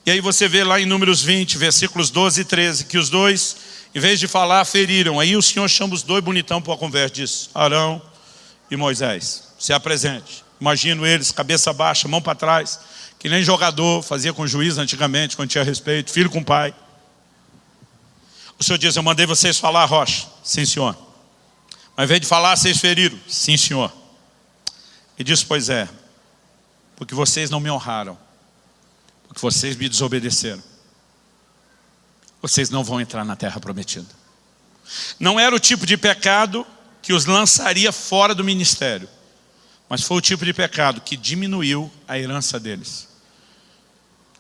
E aí você vê lá em Números 20, versículos 12 e 13, que os dois, em vez de falar, feriram. Aí o Senhor chama os dois bonitão para a conversa, diz, Arão e Moisés, se apresente. Imagino eles, cabeça baixa, mão para trás, que nem jogador fazia com juiz antigamente, quando tinha respeito, filho com pai. O Senhor diz, eu mandei vocês falar a rocha. Sim, Senhor. Mas ao invés de falar, vocês feriram. Sim, Senhor. E diz, pois é, porque vocês não me honraram, porque vocês me desobedeceram, vocês não vão entrar na terra prometida. Não era o tipo de pecado que os lançaria fora do ministério, mas foi o tipo de pecado que diminuiu a herança deles.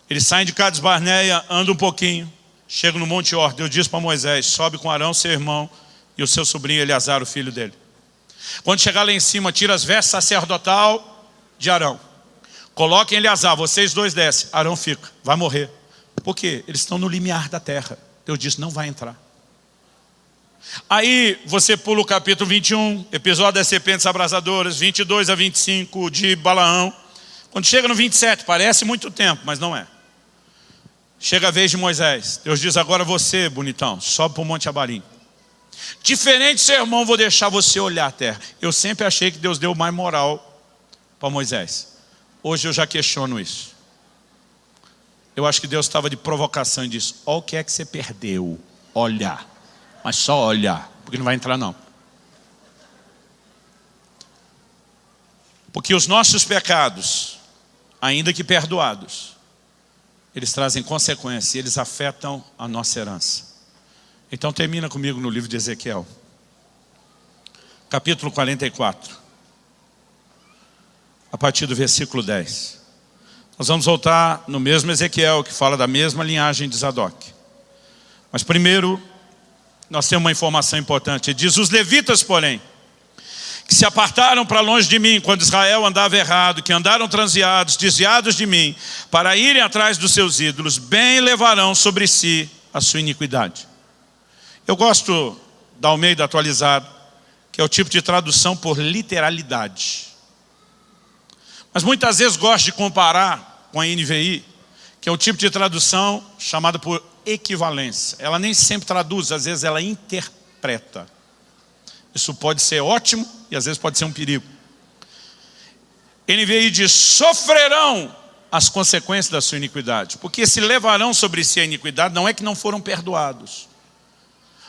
Eles saem de Cades Barneia, andam um pouquinho, chegam no Monte Hor. Deus diz para Moisés, sobe com Arão, seu irmão, e o seu sobrinho Eleazar, o filho dele. Quando chegar lá em cima, tira as vestes sacerdotal de Arão. Coloquem Eleazar, vocês dois descem. Arão fica, vai morrer. Por quê? Eles estão no limiar da terra. Deus diz, não vai entrar. Aí você pula o capítulo 21, episódio das serpentes abrasadoras, 22 a 25 de Balaão. Quando chega no 27, parece muito tempo, mas não é. Chega a vez de Moisés. Deus diz, agora você, bonitão, sobe para o Monte Abarim. Diferente, seu irmão, vou deixar você olhar a terra. Eu sempre achei que Deus deu mais moral para Moisés. Hoje eu já questiono isso. Eu acho que Deus estava de provocação e disse, olha o que é que você perdeu. Olhar. Mas só olhar, porque não vai entrar não. Porque os nossos pecados, ainda que perdoados, eles trazem consequências e eles afetam a nossa herança. Então termina comigo no livro de Ezequiel, capítulo 44, a partir do versículo 10. Nós vamos voltar no mesmo Ezequiel, que fala da mesma linhagem de Zadok. Mas primeiro, nós temos uma informação importante. Ele diz, os levitas, porém, que se apartaram para longe de mim, quando Israel andava errado, que andaram transviados, desviados de mim, para irem atrás dos seus ídolos, bem levarão sobre si a sua iniquidade. Eu gosto da Almeida atualizada, que é o tipo de tradução por literalidade. Mas muitas vezes gosto de comparar com a NVI, que é o tipo de tradução chamada por equivalência. Ela nem sempre traduz, às vezes ela interpreta. Isso pode ser ótimo e às vezes pode ser um perigo. NVI diz, sofrerão as consequências da sua iniquidade. Porque se levarão sobre si a iniquidade, não é que não foram perdoados.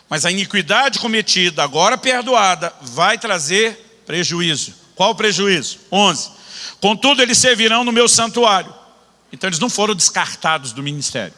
Mas a iniquidade cometida, agora perdoada, vai trazer prejuízo. Qual o prejuízo? 11. Contudo, eles servirão no meu santuário. Então eles não foram descartados do ministério.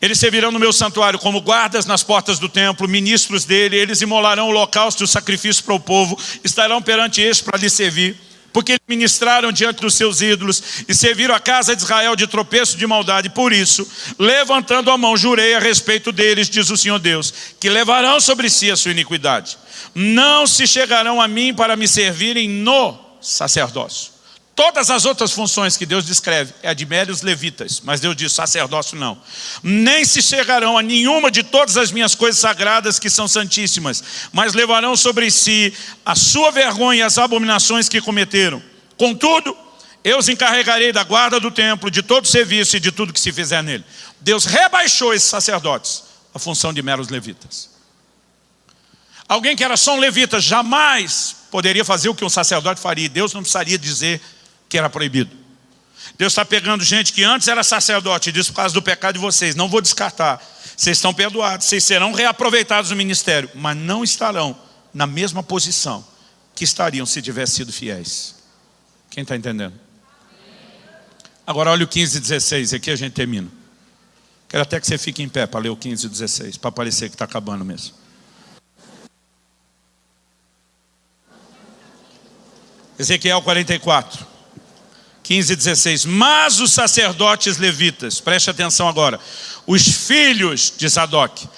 Eles servirão no meu santuário como guardas nas portas do templo, ministros dele. Eles imolarão o holocausto e o sacrifício para o povo. Estarão perante este para lhe servir. Porque eles ministraram diante dos seus ídolos e serviram a casa de Israel de tropeço de maldade. Por isso, levantando a mão, jurei a respeito deles, diz o Senhor Deus, que levarão sobre si a sua iniquidade. Não se chegarão a mim para me servirem no sacerdócio. Todas as outras funções que Deus descreve é a de meros levitas, mas Deus diz sacerdócio não. Nem se chegarão a nenhuma de todas as minhas coisas sagradas que são santíssimas, mas levarão sobre si a sua vergonha e as abominações que cometeram. Contudo, eu os encarregarei da guarda do templo, de todo o serviço e de tudo que se fizer nele. Deus rebaixou esses sacerdotes à função de meros levitas. Alguém que era só um levita jamais poderia fazer o que um sacerdote faria. Deus não precisaria dizer que era proibido. Deus está pegando gente que antes era sacerdote e diz por causa do pecado de vocês, não vou descartar. Vocês estão perdoados, vocês serão reaproveitados no ministério, mas não estarão na mesma posição que estariam se tivessem sido fiéis. Quem está entendendo? Agora olha o 15 e 16, aqui a gente termina. Quero até que você fique em pé para ler o 15 e 16, para parecer que está acabando mesmo. Ezequiel 44, 15 e 16. Mas os sacerdotes levitas, preste atenção agora, os filhos de Zadok,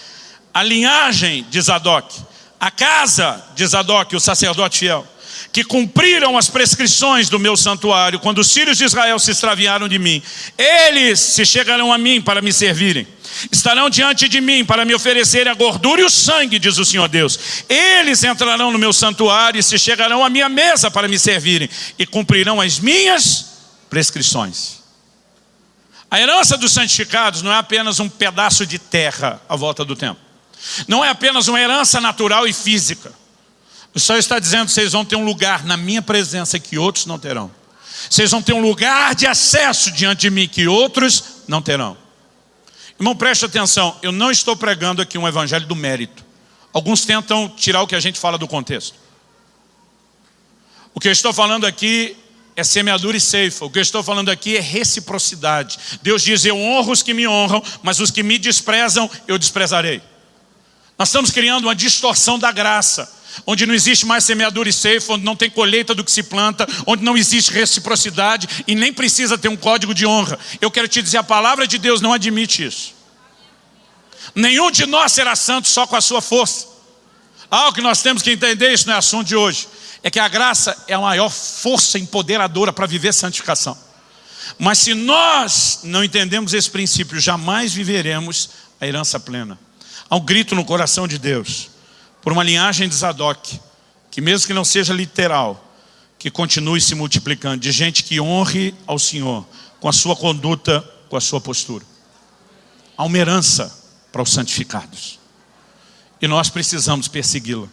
a linhagem de Zadok, a casa de Zadok, o sacerdote fiel, que cumpriram as prescrições do meu santuário, quando os filhos de Israel se extraviaram de mim, eles se chegarão a mim para me servirem, estarão diante de mim para me oferecerem a gordura e o sangue, diz o Senhor Deus. Eles entrarão no meu santuário e se chegarão à minha mesa para me servirem, e cumprirão as minhas prescrições. A herança dos santificados não é apenas um pedaço de terra à volta do templo. Não é apenas uma herança natural e física. O Senhor está dizendo que vocês vão ter um lugar na minha presença que outros não terão. Vocês vão ter um lugar de acesso diante de mim que outros não terão. Irmão, preste atenção, eu não estou pregando aqui um evangelho do mérito. Alguns tentam tirar o que a gente fala do contexto. O que eu estou falando aqui é semeadura e ceifa. O que eu estou falando aqui é reciprocidade. Deus diz, eu honro os que me honram, mas os que me desprezam, eu desprezarei. Nós estamos criando uma distorção da graça, onde não existe mais semeadura e ceifa, onde não tem colheita do que se planta, onde não existe reciprocidade e nem precisa ter um código de honra. Eu quero te dizer, a palavra de Deus não admite isso. Nenhum de nós será santo só com a sua força. O que nós temos que entender, isso não é assunto de hoje, é que a graça é a maior força empoderadora para viver santificação. Mas se nós não entendemos esse princípio, jamais viveremos a herança plena. Há um grito no coração de Deus por uma linhagem de Zadok, que mesmo que não seja literal, que continue se multiplicando, de gente que honre ao Senhor com a sua conduta, com a sua postura. Há uma herança para os santificados e nós precisamos persegui-la,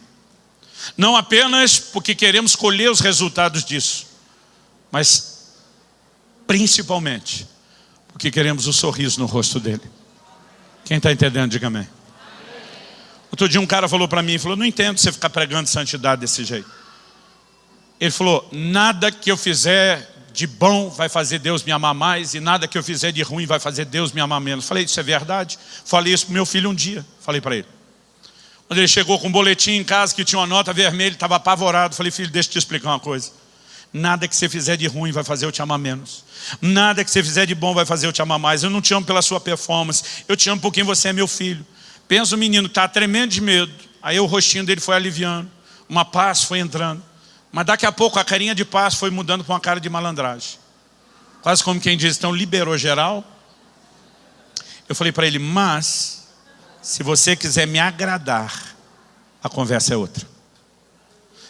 não apenas porque queremos colher os resultados disso, mas principalmente porque queremos o sorriso no rosto dele. Quem está entendendo, diga amém. Outro dia um cara falou para mim, não entendo você ficar pregando santidade desse jeito. Ele falou, nada que eu fizer de bom vai fazer Deus me amar mais, e nada que eu fizer de ruim vai fazer Deus me amar menos. Falei, isso é verdade? Falei isso para o meu filho um dia, falei para ele. Quando ele chegou com um boletim em casa que tinha uma nota vermelha, ele estava apavorado. Falei, filho, deixa eu te explicar uma coisa. Nada que você fizer de ruim vai fazer eu te amar menos. Nada que você fizer de bom vai fazer eu te amar mais. Eu não te amo pela sua performance, eu te amo porque você é meu filho. Pensa o menino, está tremendo de medo. Aí o rostinho dele foi aliviando, uma paz foi entrando. Mas daqui a pouco a carinha de paz foi mudando para uma cara de malandragem. Quase como quem diz, então liberou geral. Eu falei para ele, mas se você quiser me agradar, a conversa é outra.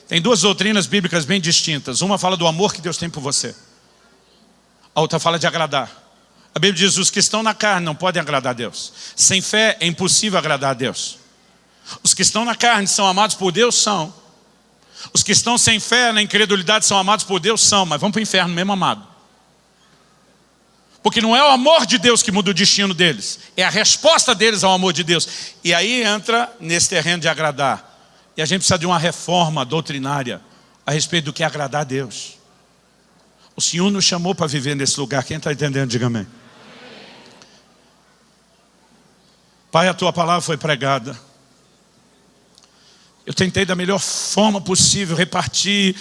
Tem duas doutrinas bíblicas bem distintas. Uma fala do amor que Deus tem por você, a outra fala de agradar. A Bíblia diz, os que estão na carne não podem agradar a Deus. Sem fé é impossível agradar a Deus. Os que estão na carne são amados por Deus? São. Os que estão sem fé, na incredulidade, são amados por Deus? São, mas vão para o inferno mesmo amado. Porque não é o amor de Deus que muda o destino deles, é a resposta deles ao amor de Deus. E aí entra nesse terreno de agradar. E a gente precisa de uma reforma doutrinária a respeito do que é agradar a Deus. O Senhor nos chamou para viver nesse lugar. Quem está entendendo, diga amém. Pai, a tua palavra foi pregada. Eu tentei da melhor forma possível repartir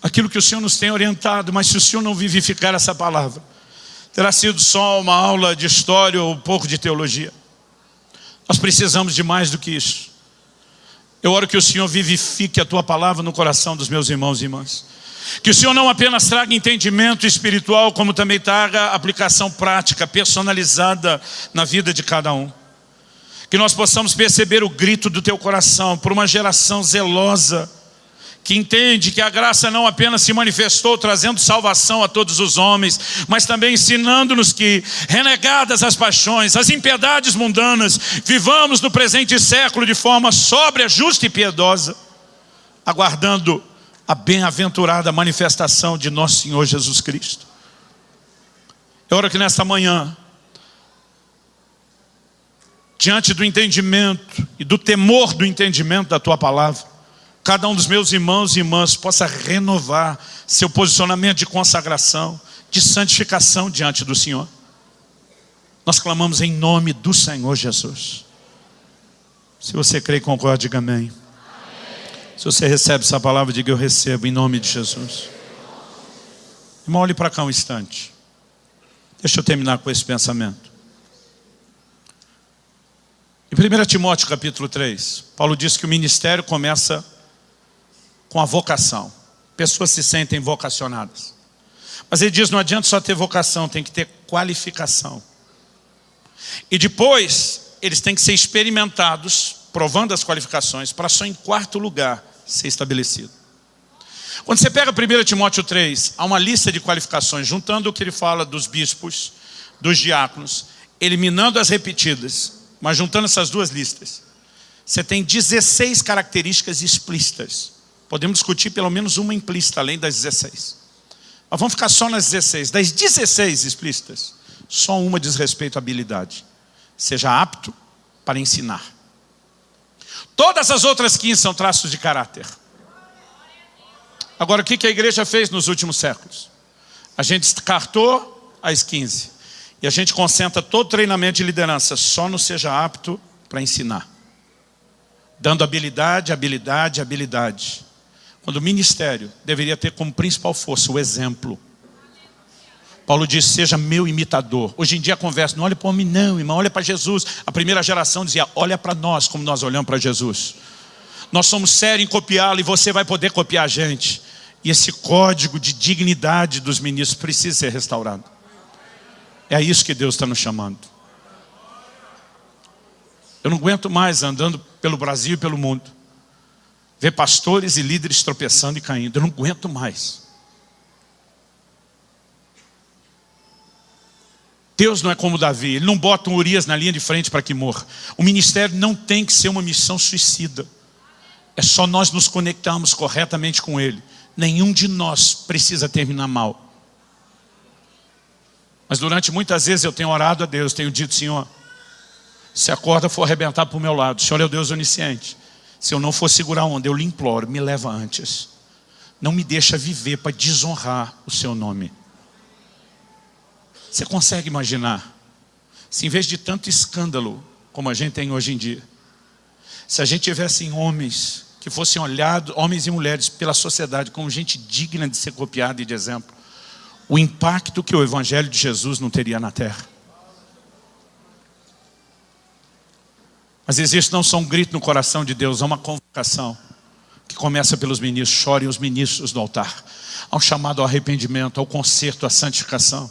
aquilo que o Senhor nos tem orientado, mas se o Senhor não vivificar essa palavra, terá sido só uma aula de história ou um pouco de teologia. Nós precisamos de mais do que isso. Eu oro que o Senhor vivifique a tua palavra no coração dos meus irmãos e irmãs. Que o Senhor não apenas traga entendimento espiritual, como também traga aplicação prática, personalizada na vida de cada um. Que nós possamos perceber o grito do teu coração por uma geração zelosa, que entende que a graça não apenas se manifestou trazendo salvação a todos os homens, mas também ensinando-nos que, renegadas as paixões, as impiedades mundanas, vivamos no presente século de forma sóbria, justa e piedosa, aguardando a bem-aventurada manifestação de nosso Senhor Jesus Cristo. Eu oro que nesta manhã, diante do entendimento e do temor do entendimento da Tua palavra, cada um dos meus irmãos e irmãs possa renovar seu posicionamento de consagração, de santificação diante do Senhor. Nós clamamos em nome do Senhor Jesus. Se você crê e concorda, diga amém. Se você recebe essa palavra, diga eu recebo em nome de Jesus. Irmão, olhe para cá um instante. Deixa eu terminar com esse pensamento. Em 1 Timóteo capítulo 3, Paulo diz que o ministério começa com a vocação. Pessoas se sentem vocacionadas. Mas ele diz, não adianta só ter vocação, tem que ter qualificação. E depois, eles têm que ser experimentados, provando as qualificações, para só em quarto lugar ser estabelecido. Quando você pega 1 Timóteo 3, há uma lista de qualificações, juntando o que ele fala dos bispos, dos diáconos, eliminando as repetidas, mas juntando essas duas listas, você tem 16 características explícitas. Podemos discutir pelo menos uma implícita, além das 16. Mas vamos ficar só nas 16. Das 16 explícitas, só uma diz respeito à habilidade. Seja apto para ensinar. Todas as outras 15 são traços de caráter. Agora, o que a igreja fez nos últimos séculos? A gente descartou as 15. E a gente concentra todo o treinamento de liderança só no seja apto para ensinar. Dando habilidade, habilidade, habilidade. Quando o ministério deveria ter como principal força o exemplo. Paulo diz, seja meu imitador. Hoje em dia a conversa, não olha para o homem não, irmão, olha para Jesus. A primeira geração dizia, olha para nós como nós olhamos para Jesus. Nós somos sérios em copiá-lo e você vai poder copiar a gente. E esse código de dignidade dos ministros precisa ser restaurado. É a isso que Deus está nos chamando. Eu não aguento mais andando pelo Brasil e pelo mundo, ver pastores e líderes tropeçando e caindo. Eu não aguento mais. Deus não é como Davi, ele não bota um Urias na linha de frente para que morra. O ministério não tem que ser uma missão suicida. É só nós nos conectarmos corretamente com ele. Nenhum de nós precisa terminar mal. Mas durante muitas vezes eu tenho orado a Deus, tenho dito, Senhor, se a corda for arrebentar para o meu lado, o Senhor é o Deus onisciente. Se eu não for segurar a onda, eu lhe imploro, me leva antes. Não me deixa viver para desonrar o seu nome. Você consegue imaginar, se em vez de tanto escândalo, como a gente tem hoje em dia, se a gente tivesse homens que fossem olhados, homens e mulheres pela sociedade como gente digna de ser copiada e de exemplo, o impacto que o Evangelho de Jesus não teria na terra. Mas existe não só um grito no coração de Deus, há uma convocação que começa pelos ministros. Chorem os ministros do altar. Há um chamado ao arrependimento, ao conserto, à santificação.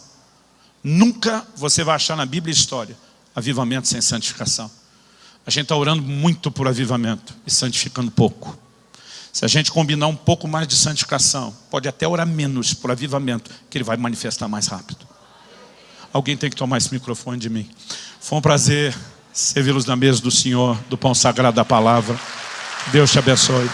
Nunca você vai achar na Bíblia e história avivamento sem santificação. A gente está orando muito por avivamento e santificando pouco. Se a gente combinar um pouco mais de santificação, pode até orar menos por avivamento, que ele vai manifestar mais rápido. Alguém tem que tomar esse microfone de mim. Foi um prazer servi-los na mesa do Senhor, do pão sagrado da palavra. Deus te abençoe.